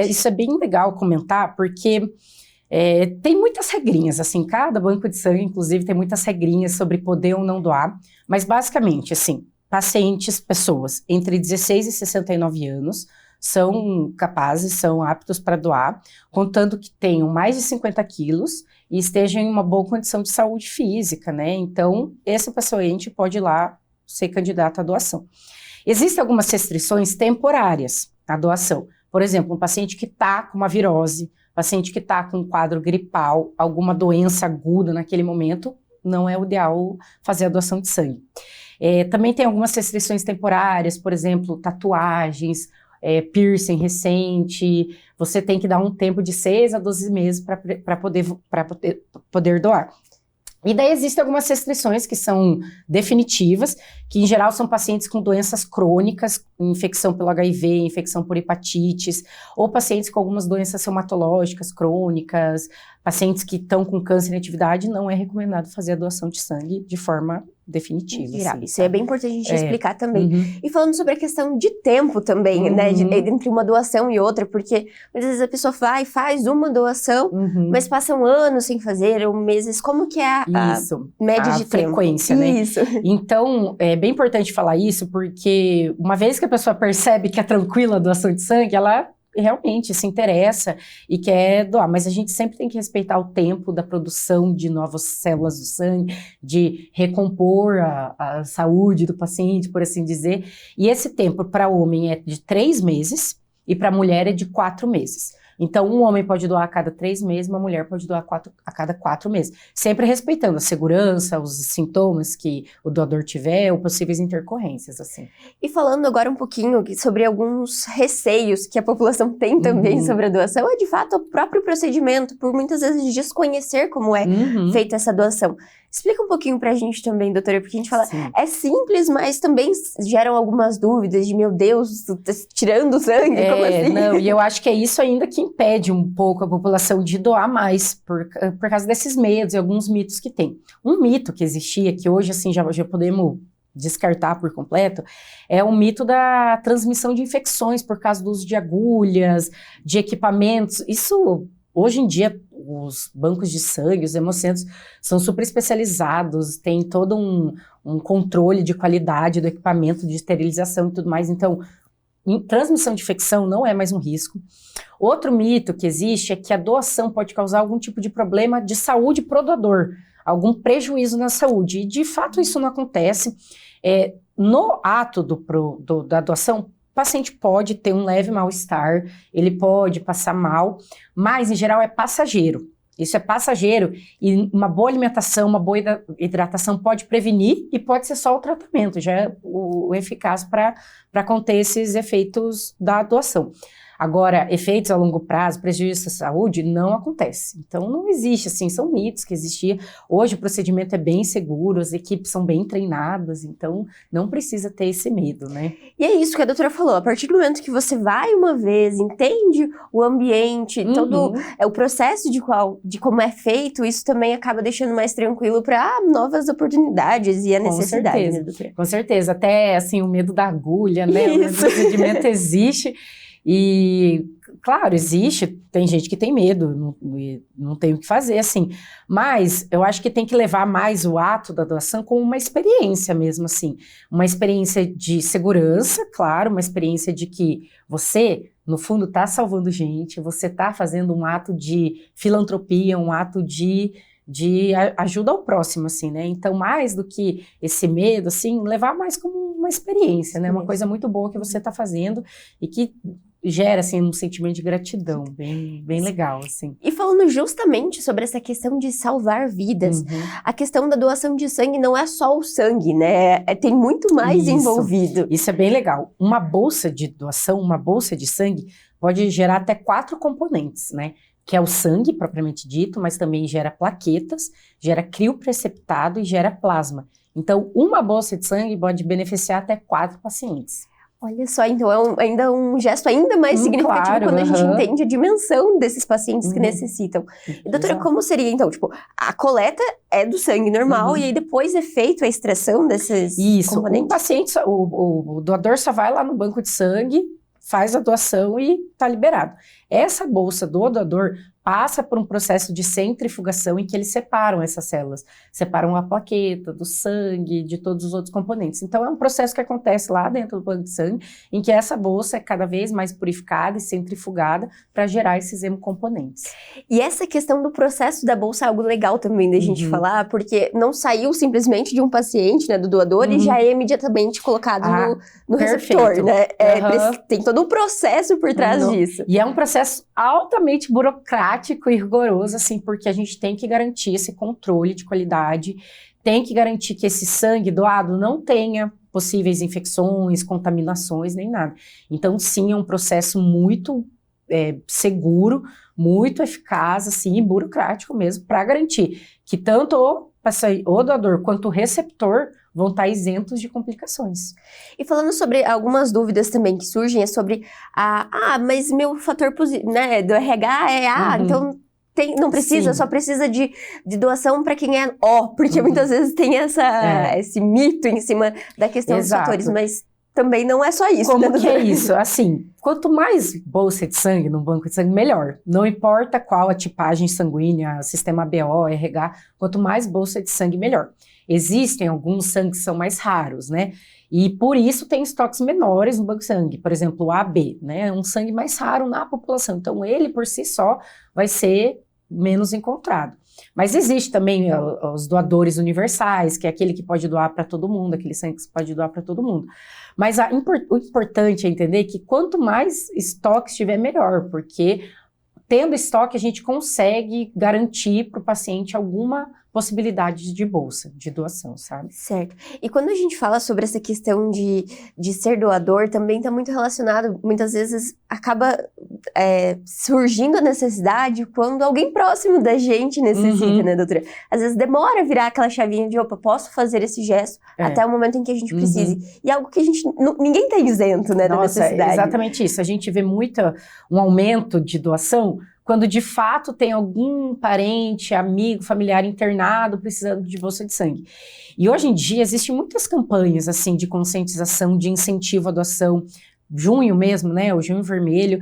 Isso é bem legal comentar, porque tem muitas regrinhas, assim, cada banco de sangue, inclusive, tem muitas regrinhas sobre poder ou não doar, mas basicamente, assim, pacientes, pessoas entre 16 e 69 anos são capazes, são aptos para doar, contando que tenham mais de 50 quilos e estejam em uma boa condição de saúde física, né? Então, esse paciente pode ir lá ser candidato à doação. Existem algumas restrições temporárias à doação. Por exemplo, um paciente que está com uma virose, paciente que está com um quadro gripal, alguma doença aguda naquele momento, não é o ideal fazer a doação de sangue. Também tem algumas restrições temporárias, por exemplo, tatuagens, piercing recente, você tem que dar um tempo de 6 a 12 meses para poder doar. E daí existem algumas restrições que são definitivas, que em geral são pacientes com doenças crônicas, infecção pelo HIV, infecção por hepatites, ou pacientes com algumas doenças reumatológicas crônicas, pacientes que estão com câncer em atividade, não é recomendado fazer a doação de sangue de forma definitiva. Assim, isso é bem importante a gente explicar também. E falando sobre a questão de tempo também, né, entre uma doação e outra, porque muitas vezes a pessoa vai e faz uma doação, mas passam anos sem fazer, ou meses, como que é a média de frequência, tempo? Né? Isso. Então, é bem importante falar isso, porque uma vez que a pessoa percebe que é tranquila a doação de sangue, ela realmente se interessa e quer doar, mas a gente sempre tem que respeitar o tempo da produção de novas células do sangue, de recompor a saúde do paciente, por assim dizer, e esse tempo para o homem é de 3 meses e para a mulher é de 4 meses. Então, um homem pode doar a cada 3 meses, uma mulher pode doar a cada 4 meses. Sempre respeitando a segurança, os sintomas que o doador tiver, ou possíveis intercorrências, assim. E falando agora um pouquinho sobre alguns receios que a população tem também sobre a doação, é de fato o próprio procedimento, por muitas vezes desconhecer como é feita essa doação. Explica um pouquinho pra gente também, doutora, porque a gente fala, é simples, mas também geram algumas dúvidas de, meu Deus, tá tirando sangue, como assim? Não, e eu acho que é isso ainda que impede um pouco a população de doar mais, por causa desses medos e alguns mitos que tem. Um mito que existia, que hoje, assim, já podemos descartar por completo, é o mito da transmissão de infecções por causa do uso de agulhas, de equipamentos. Isso, hoje em dia, os bancos de sangue, os hemocentros, são super especializados, tem todo um controle de qualidade do equipamento de esterilização e tudo mais. Então, transmissão de infecção não é mais um risco. Outro mito que existe é que a doação pode causar algum tipo de problema de saúde pro doador, algum prejuízo na saúde. E, de fato, isso não acontece. No ato da doação, o paciente pode ter um leve mal-estar, ele pode passar mal, mas, em geral, é passageiro. Isso é passageiro e uma boa alimentação, uma boa hidratação pode prevenir e pode ser só o tratamento, já é o eficaz para conter esses efeitos da doação. Agora, efeitos a longo prazo, prejuízo à saúde, não acontece. Então, não existe, assim, são mitos que existiam. Hoje o procedimento é bem seguro, as equipes são bem treinadas, então não precisa ter esse medo, né? E é isso que a doutora falou, a partir do momento que você vai uma vez, entende o ambiente, todo o processo de como é feito, isso também acaba deixando mais tranquilo para novas oportunidades e a necessidade, né, doutora? Com certeza, até, assim, o medo da agulha, né? O procedimento existe. E, claro, existe, tem gente que tem medo, não tem o que fazer, assim, mas eu acho que tem que levar mais o ato da doação como uma experiência mesmo, assim, uma experiência de segurança, claro, uma experiência de que você, no fundo, está salvando gente, você está fazendo um ato de filantropia, um ato de ajuda ao próximo, assim, né? Então, mais do que esse medo, assim, levar mais como uma experiência, né? Uma coisa muito boa que você está fazendo e que gera, assim, um sentimento de gratidão, bem legal, assim. E falando justamente sobre essa questão de salvar vidas, a questão da doação de sangue não é só o sangue, né? Tem muito mais envolvido. Isso é bem legal. Uma bolsa de doação, uma bolsa de sangue, pode gerar até 4 componentes, né? Que é o sangue, propriamente dito, mas também gera plaquetas, gera criopreceptado e gera plasma. Então, uma bolsa de sangue pode beneficiar até 4 pacientes. Olha só, então é ainda um gesto ainda mais significativo, claro, quando a gente entende a dimensão desses pacientes que necessitam. E, doutora, como seria, então, tipo, a coleta é do sangue normal e aí depois é feito a extração desses componentes? O paciente, o doador só vai lá no banco de sangue, faz a doação e tá liberado. Essa bolsa do doador passa por um processo de centrifugação em que eles separam essas células, separam a plaqueta do sangue, de todos os outros componentes. Então é um processo que acontece lá dentro do banco de sangue, em que essa bolsa é cada vez mais purificada e centrifugada para gerar esses hemocomponentes. E essa questão do processo da bolsa é algo legal também da gente falar, porque não saiu simplesmente de um paciente, né, do doador, e já é imediatamente colocado no receptor, né? Tem todo um processo por trás disso. E é um processo altamente burocrático e rigoroso, assim, porque a gente tem que garantir esse controle de qualidade, tem que garantir que esse sangue doado não tenha possíveis infecções, contaminações, nem nada. Então, sim, é um processo muito seguro, muito eficaz, assim, e burocrático mesmo, para garantir que tanto o o doador quanto o receptor vão estar isentos de complicações. E falando sobre algumas dúvidas também que surgem, é sobre mas meu fator né, do RH é então não precisa, só precisa de doação para quem é O, porque muitas vezes tem esse mito em cima da questão dos fatores, mas também não é só isso. Como né, que é isso? Assim, quanto mais bolsa de sangue no banco de sangue, melhor. Não importa qual a tipagem sanguínea, sistema ABO, RH, quanto mais bolsa de sangue, melhor. Existem alguns sangues que são mais raros, né? E por isso tem estoques menores no banco de sangue. Por exemplo, o AB, né? É um sangue mais raro na população. Então, ele por si só vai ser menos encontrado. Mas existe também os doadores universais, que é aquele que pode doar para todo mundo, aquele sangue que pode doar para todo mundo. Mas o importante é entender que quanto mais estoque tiver, melhor, porque tendo estoque a gente consegue garantir para o paciente alguma possibilidade de bolsa, de doação, sabe? Certo. E quando a gente fala sobre essa questão de ser doador, também está muito relacionado, muitas vezes acaba surgindo a necessidade quando alguém próximo da gente necessita, né, doutora? Às vezes demora a virar aquela chavinha de, opa, posso fazer esse gesto até o momento em que a gente precise. E algo que a gente, ninguém está isento, né, da necessidade. É exatamente isso. A gente vê muito um aumento de doação quando de fato tem algum parente, amigo, familiar internado precisando de bolsa de sangue. E hoje em dia existem muitas campanhas assim de conscientização, de incentivo à doação. Junho mesmo, né, o Junho Vermelho,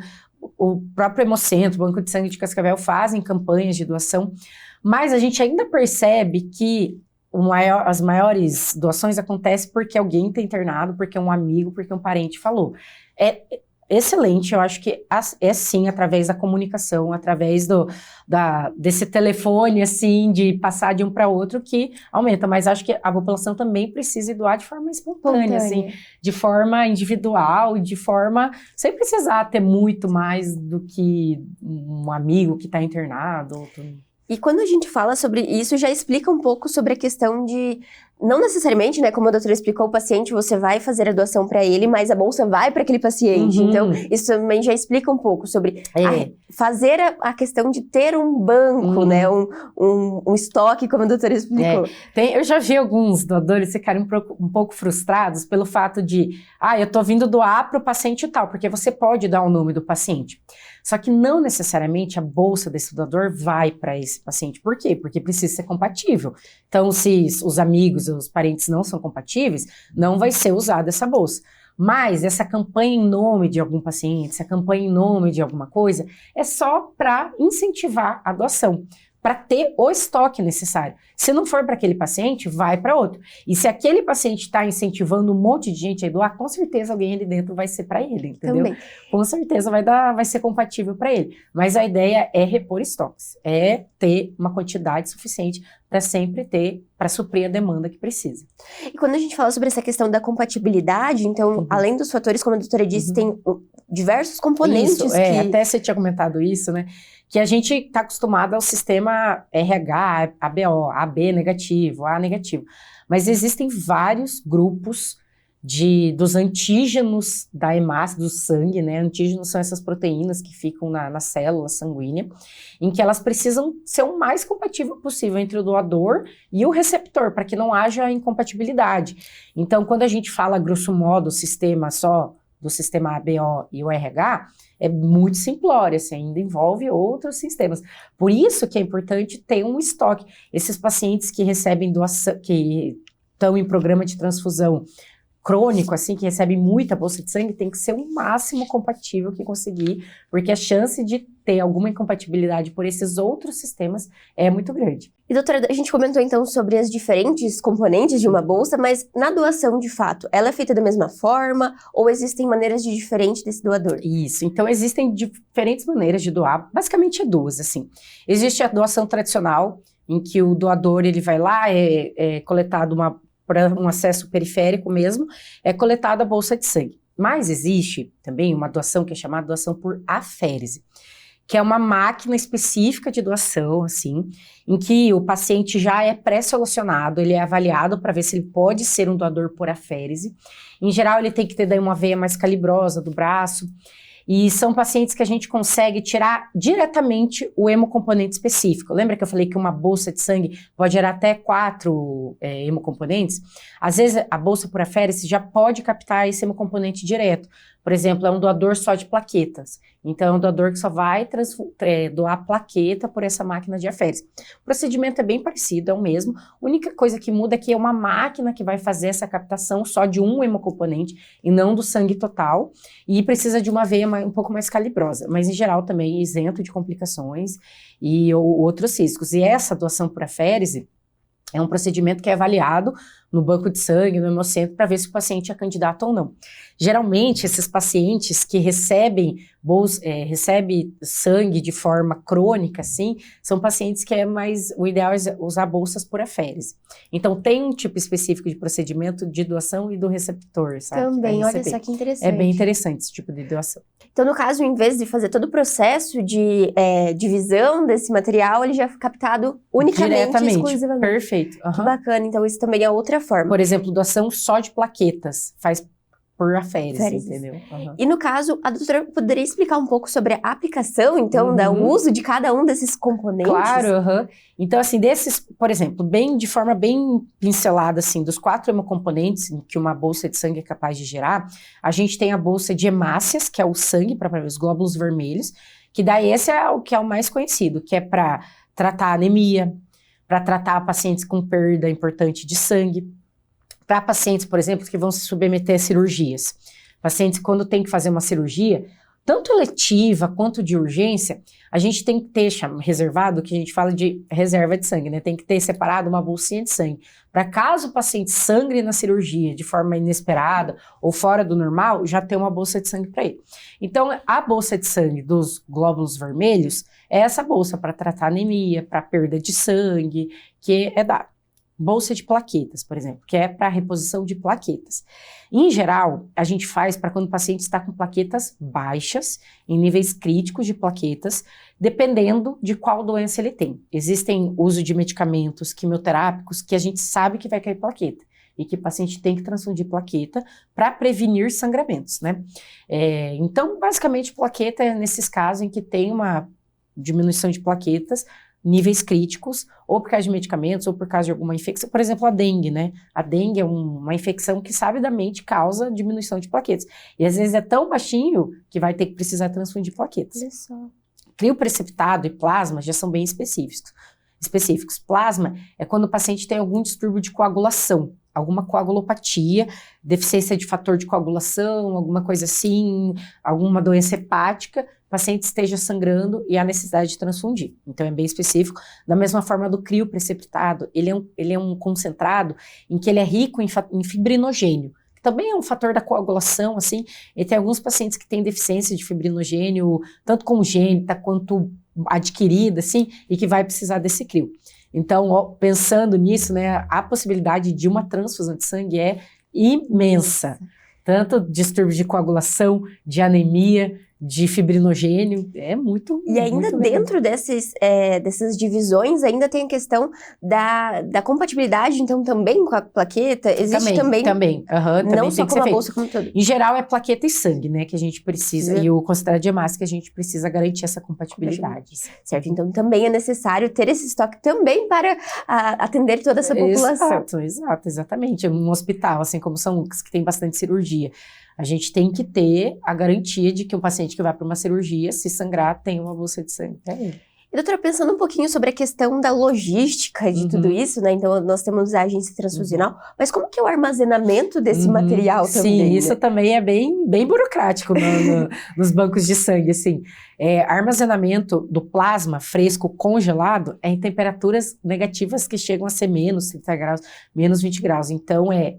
o próprio Hemocentro, o Banco de Sangue de Cascavel fazem campanhas de doação, mas a gente ainda percebe que as maiores doações acontecem porque alguém está internado, porque um amigo, porque um parente falou. É excelente, eu acho que é sim através da comunicação, através desse telefone, assim, de passar de um para outro que aumenta, mas acho que a população também precisa doar de forma espontânea, assim, de forma individual, sem precisar ter muito mais do que um amigo que está internado. E quando a gente fala sobre isso, já explica um pouco sobre a questão de, não necessariamente, né, como a doutora explicou, o paciente, você vai fazer a doação para ele, mas a bolsa vai para aquele paciente. Então, isso também já explica um pouco sobre fazer a questão de ter um banco, né, um estoque, como a doutora explicou. Eu já vi alguns doadores ficarem um pouco frustrados pelo fato de, eu tô vindo doar para o paciente tal, porque você pode dar o nome do paciente. Só que não necessariamente a bolsa desse doador vai para esse paciente. Por quê? Porque precisa ser compatível. Então, se os amigos, os parentes não são compatíveis, não vai ser usada essa bolsa. Mas essa campanha em nome de algum paciente, essa campanha em nome de alguma coisa, é só para incentivar a doação, para ter o estoque necessário. Se não for para aquele paciente, vai para outro. E se aquele paciente está incentivando um monte de gente a doar, com certeza alguém ali dentro vai ser para ele, entendeu? Também. Com certeza vai ser compatível para ele. Mas a ideia é repor estoques, é ter uma quantidade suficiente para sempre ter, para suprir a demanda que precisa. E quando a gente fala sobre essa questão da compatibilidade, então, além dos fatores, como a doutora disse, tem diversos componentes isso, até você tinha comentado isso, né? Que a gente está acostumado ao sistema RH, ABO, AB negativo, A negativo. Mas existem vários grupos dos antígenos da hemácia, do sangue, né? Antígenos são essas proteínas que ficam na célula sanguínea, em que elas precisam ser o mais compatível possível entre o doador e o receptor, para que não haja incompatibilidade. Então, quando a gente fala, grosso modo, do sistema ABO e o RH, é muito simplório, assim, ainda envolve outros sistemas. Por isso que é importante ter um estoque. Esses pacientes que recebem doação, que estão em programa de transfusão crônico, assim, que recebem muita bolsa de sangue, tem que ser o máximo compatível que conseguir, porque a chance de ter alguma incompatibilidade por esses outros sistemas é muito grande. E doutora, a gente comentou então sobre as diferentes componentes de uma bolsa, mas na doação de fato, ela é feita da mesma forma ou existem maneiras diferentes desse doador? Isso, então existem diferentes maneiras de doar, basicamente é duas, assim. Existe a doação tradicional, em que o doador ele vai lá, é coletado para um acesso periférico mesmo, é coletada a bolsa de sangue. Mas existe também uma doação que é chamada doação por aférese, que é uma máquina específica de doação, assim, em que o paciente já é pré-selecionado, ele é avaliado para ver se ele pode ser um doador por aférese. Em geral, ele tem que ter daí uma veia mais calibrosa do braço. E são pacientes que a gente consegue tirar diretamente o hemocomponente específico. Lembra que eu falei que uma bolsa de sangue pode gerar até 4 hemocomponentes? Às vezes, a bolsa por aférese já pode captar esse hemocomponente direto. Por exemplo, é um doador só de plaquetas. Então, é um doador que só vai doar plaqueta por essa máquina de aférese. O procedimento é bem parecido, é o mesmo. A única coisa que muda é que é uma máquina que vai fazer essa captação só de um hemocomponente e não do sangue total. E precisa de uma veia um pouco mais calibrosa. Mas, em geral, também isento de complicações e outros riscos. E essa doação por aférese é um procedimento que é avaliado no banco de sangue, no hemocentro, para ver se o paciente é candidato ou não. Geralmente, esses pacientes que recebem sangue de forma crônica, assim, são pacientes que o ideal é usar bolsas por aférese. Então, tem um tipo específico de procedimento de doação e do receptor, sabe? Também, olha só que interessante. É bem interessante esse tipo de doação. Então, no caso, em vez de fazer todo o processo de divisão desse material, ele já foi captado unicamente, exclusivamente. Perfeito. Uhum. Que bacana, então isso também é outra forma. Por exemplo, doação só de plaquetas, faz por aférese, entendeu? Uhum. E no caso, a doutora poderia explicar um pouco sobre a aplicação, então, do uso de cada um desses componentes? Claro, Então, assim, por exemplo, de forma bem pincelada, assim, dos 4 hemocomponentes que uma bolsa de sangue é capaz de gerar, a gente tem a bolsa de hemácias, que é o sangue, para os glóbulos vermelhos, que daí esse é o que é o mais conhecido, que é para tratar anemia, para tratar pacientes com perda importante de sangue, para pacientes, por exemplo, que vão se submeter a cirurgias. Pacientes, quando tem que fazer uma cirurgia, tanto eletiva quanto de urgência, a gente tem que ter reservado, que a gente fala de reserva de sangue, né? Tem que ter separado uma bolsinha de sangue, para caso o paciente sangre na cirurgia de forma inesperada ou fora do normal, já ter uma bolsa de sangue para ele. Então, a bolsa de sangue dos glóbulos vermelhos é essa bolsa para tratar anemia, para perda de sangue, que é da bolsa de plaquetas, por exemplo, que é para reposição de plaquetas. Em geral, a gente faz para quando o paciente está com plaquetas baixas, em níveis críticos de plaquetas, dependendo de qual doença ele tem. Existem uso de medicamentos quimioterápicos que a gente sabe que vai cair plaqueta e que o paciente tem que transfundir plaqueta para prevenir sangramentos, né? Então, basicamente, plaqueta é nesses casos em que tem uma diminuição de plaquetas, níveis críticos, ou por causa de medicamentos, ou por causa de alguma infecção. Por exemplo, a dengue, né? A dengue é uma infecção que sabidamente causa diminuição de plaquetas. E às vezes é tão baixinho que vai ter que precisar transfundir plaquetas. Olha só. Crio precipitado e plasma já são bem específicos. Plasma é quando o paciente tem algum distúrbio de coagulação, alguma coagulopatia, deficiência de fator de coagulação, alguma coisa assim, alguma doença hepática, o paciente esteja sangrando e há necessidade de transfundir. Então, é bem específico. Da mesma forma do crio precipitado, ele é um concentrado em que ele é rico em fibrinogênio, que também é um fator da coagulação, assim, e tem alguns pacientes que têm deficiência de fibrinogênio, tanto congênita quanto adquirida, assim, e que vai precisar desse crio. Então, pensando nisso, né, a possibilidade de uma transfusão de sangue é imensa. Tanto distúrbio de coagulação, de anemia, de fibrinogênio, é muito. E ainda muito dentro dessas divisões, ainda tem a questão da compatibilidade, então, também com a plaqueta? Existe também. Também. Não só com a bolsa, como todo. Em geral, é plaqueta e sangue, né, que a gente precisa, e o concentrado de hemácia que a gente precisa garantir essa compatibilidade. Certo, então também é necessário ter esse estoque também para atender toda essa população. Exatamente. Um hospital, assim como São Lucas, que tem bastante cirurgia, a gente tem que ter a garantia de que um paciente que vai para uma cirurgia, se sangrar, tem uma bolsa de sangue para ele. E, doutora, pensando um pouquinho sobre a questão da logística de tudo isso, né? Então, nós temos a agência transfusional, mas como que é o armazenamento desse material também? Sim, isso também é bem burocrático nos bancos de sangue, assim. Armazenamento do plasma fresco congelado é em temperaturas negativas que chegam a ser menos 30 graus, menos 20 graus. Então, é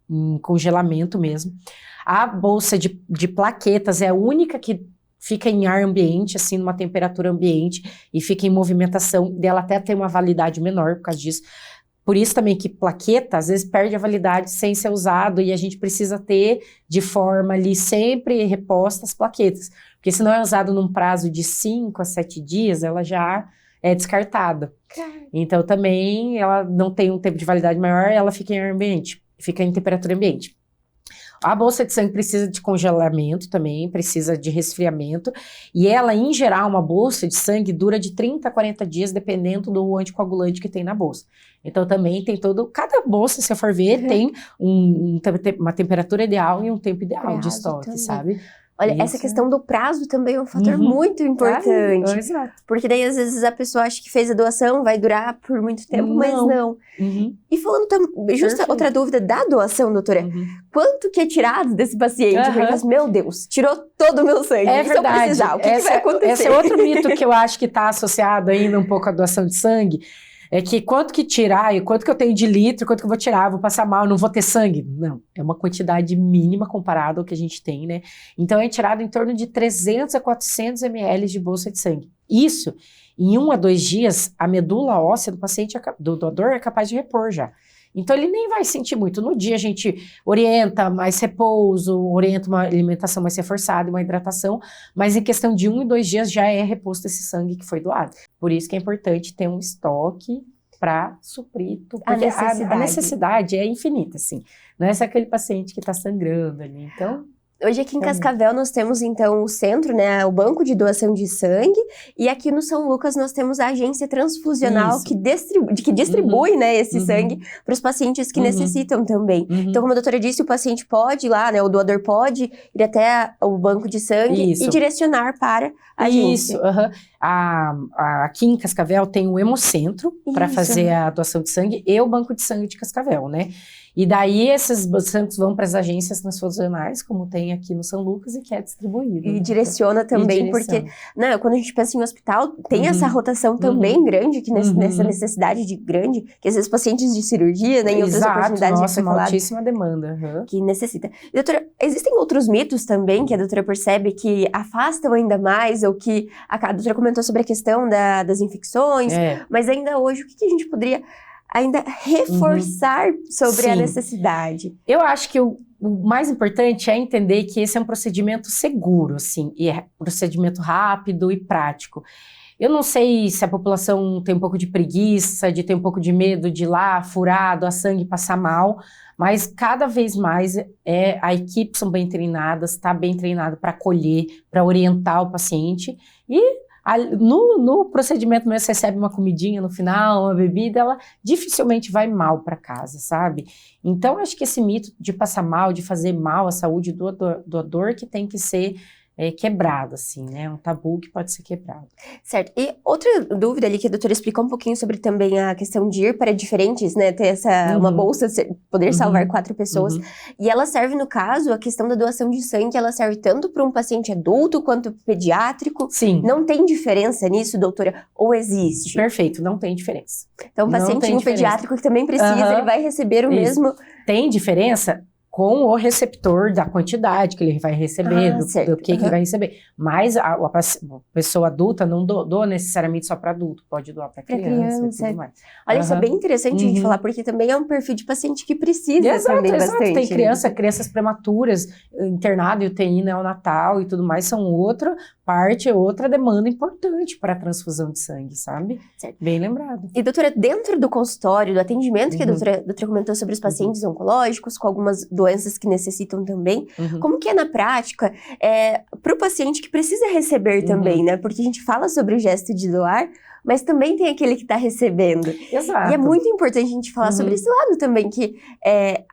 em congelamento mesmo. A bolsa de plaquetas é a única que fica em ar ambiente, assim, numa temperatura ambiente, e fica em movimentação, dela até tem uma validade menor por causa disso. Por isso também que plaqueta, às vezes, perde a validade sem ser usado, e a gente precisa ter de forma ali sempre reposta as plaquetas, porque se não é usado num prazo de 5 a 7 dias, ela já é descartada. Então também ela não tem um tempo de validade maior, ela fica em ar ambiente, fica em temperatura ambiente. A bolsa de sangue precisa de congelamento também, precisa de resfriamento. E ela, em geral, uma bolsa de sangue dura de 30 a 40 dias, dependendo do anticoagulante que tem na bolsa. Então, também tem cada bolsa, se você for ver, tem uma temperatura ideal e um tempo ideal de estoque, também. Sabe? Olha, essa questão do prazo também é um fator muito importante. Exato. Porque daí, às vezes, a pessoa acha que fez a doação, vai durar por muito tempo, mas não. E falando também, justa outra dúvida da doação, doutora, quanto que é tirado desse paciente? Porque ele fala assim, meu Deus, tirou todo o meu sangue. É e verdade. Se eu precisar, o que vai acontecer? Esse é outro mito que eu acho que está associado ainda um pouco à doação de sangue. É que quanto que tirar, e quanto que eu tenho de litro, quanto que eu vou tirar, vou passar mal, não vou ter sangue. Não, é uma quantidade mínima comparada ao que a gente tem, né? Então é tirado em torno de 300 a 400 ml de bolsa de sangue. Isso, em 1 a 2 dias, a medula óssea do paciente, do doador, é capaz de repor já. Então ele nem vai sentir muito. No dia a gente orienta mais repouso, orienta uma alimentação mais reforçada, uma hidratação, mas em questão de 1 e 2 dias já é reposto esse sangue que foi doado. Por isso que é importante ter um estoque para suprir tudo. A necessidade. A necessidade é infinita, assim. Não é só aquele paciente que está sangrando ali, então... Hoje aqui em Cascavel nós temos então o centro, né, o banco de doação de sangue, e aqui no São Lucas nós temos a agência transfusional que distribui né, esse sangue para os pacientes que necessitam também. Então, como a doutora disse, o paciente pode ir lá, né, o doador pode ir até o banco de sangue e direcionar para a agência. Aqui em Cascavel tem o Hemocentro para fazer a doação de sangue e o banco de sangue de Cascavel, né? E daí esses sangues vão para as agências transfusionais, como tem aqui no São Lucas, e que é distribuído. E direciona também, porque quando a gente pensa em hospital, tem essa rotação também grande, que nessa necessidade grande, que às vezes pacientes de cirurgia, né, em outras oportunidades nossa, uma altíssima demanda. Que necessita. E, doutora, existem outros mitos também que a doutora percebe que afastam ainda mais, ou que a doutora comentou sobre a questão das infecções, mas ainda hoje, o que a gente poderia ainda reforçar sobre a necessidade? Eu acho que o mais importante é entender que esse é um procedimento seguro, assim, e é um procedimento rápido e prático. Eu não sei se a população tem um pouco de preguiça, de ter um pouco de medo de ir lá, furar, doar sangue e passar mal, mas cada vez mais a equipe são bem treinadas, está bem treinada para acolher, para orientar o paciente, e no procedimento mesmo, você recebe uma comidinha no final, uma bebida, ela dificilmente vai mal para casa, sabe? Então, acho que esse mito de passar mal, de fazer mal à saúde do doador que tem que ser quebrado, assim, né? Um tabu que pode ser quebrado. Certo. E outra dúvida ali que a doutora explicou um pouquinho sobre também a questão de ir para diferentes, né? Ter uma bolsa, poder salvar 4 pessoas. E ela serve, no caso, a questão da doação de sangue, ela serve tanto para um paciente adulto quanto pediátrico? Sim. Não tem diferença nisso, doutora? Ou existe? Perfeito, não tem diferença. Então, o paciente pediátrico que também precisa, ele vai receber o mesmo... Tem diferença com o receptor da quantidade que ele vai receber, do que ele vai receber. Mas a pessoa adulta não doa necessariamente só para adulto, pode doar para criança e tudo mais. Olha, isso é bem interessante a gente falar, porque também é um perfil de paciente que precisa também bastante. Tem crianças prematuras, internado em UTI neonatal e tudo mais, são outra demanda importante para a transfusão de sangue, sabe? Certo. Bem lembrado. E doutora, dentro do consultório, do atendimento que a doutora comentou sobre os pacientes oncológicos, com algumas doenças que necessitam também, como que é na prática para o paciente que precisa receber também, né? Porque a gente fala sobre o gesto de doar, mas também tem aquele que está recebendo. Exato. E é muito importante a gente falar sobre esse lado também, que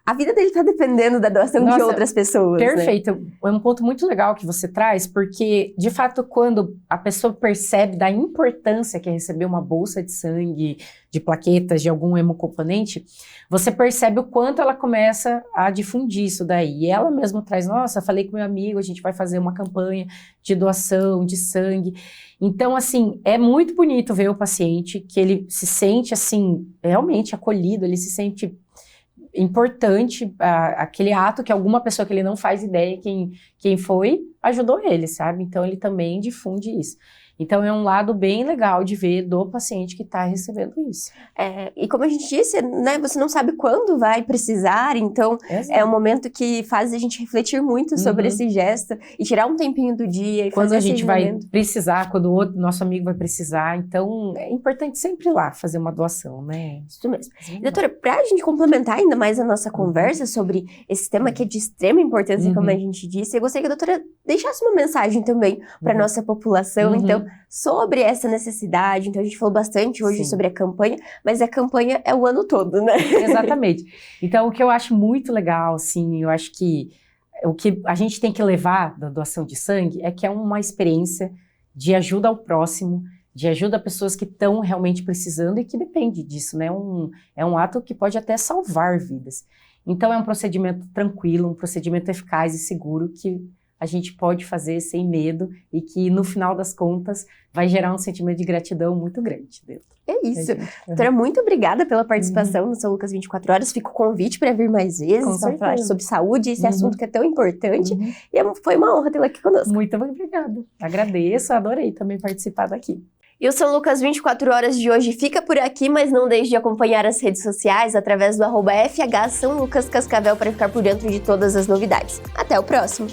a vida dele está dependendo da doação de outras pessoas. Perfeito. Né? É um ponto muito legal que você traz, porque, de fato, quando a pessoa percebe da importância que é receber uma bolsa de sangue, de plaquetas, de algum hemocomponente, você percebe o quanto ela começa a difundir isso daí. E ela mesma traz, nossa, falei com meu amigo, a gente vai fazer uma campanha de doação de sangue. Então, assim, é muito bonito ver o paciente que ele se sente, assim, realmente acolhido, ele se sente importante, aquele ato que alguma pessoa que ele não faz ideia quem foi, ajudou ele, sabe? Então, ele também difunde isso. Então, é um lado bem legal de ver do paciente que está recebendo isso. E como a gente disse, né, você não sabe quando vai precisar, então é um momento que faz a gente refletir muito sobre esse gesto e tirar um tempinho do dia e quando fazer a gente esse vai precisar, quando o nosso amigo vai precisar, então é importante sempre ir lá fazer uma doação, né? Isso mesmo. Doutora, pra gente complementar ainda mais a nossa conversa sobre esse tema que é de extrema importância, como a gente disse, eu gostaria que a doutora deixasse uma mensagem também para nossa população, então, sobre essa necessidade. Então, a gente falou bastante hoje sobre a campanha, mas a campanha é o ano todo, né? Exatamente. Então, o que eu acho muito legal, assim, eu acho que o que a gente tem que levar da doação de sangue é que é uma experiência de ajuda ao próximo, de ajuda a pessoas que estão realmente precisando e que depende disso, né? É um ato que pode até salvar vidas. Então, é um procedimento tranquilo, um procedimento eficaz e seguro que a gente pode fazer sem medo e que, no final das contas, vai gerar um sentimento de gratidão muito grande dentro. É isso. Doutora, muito obrigada pela participação no São Lucas 24 Horas. Fica o convite para vir mais vezes, para falar sobre saúde, esse assunto que é tão importante. E foi uma honra tê-la aqui conosco. Muito obrigada. Agradeço, adorei também participar daqui. E o São Lucas 24 Horas de hoje fica por aqui, mas não deixe de acompanhar as redes sociais através do @FH São Lucas Cascavel para ficar por dentro de todas as novidades. Até o próximo!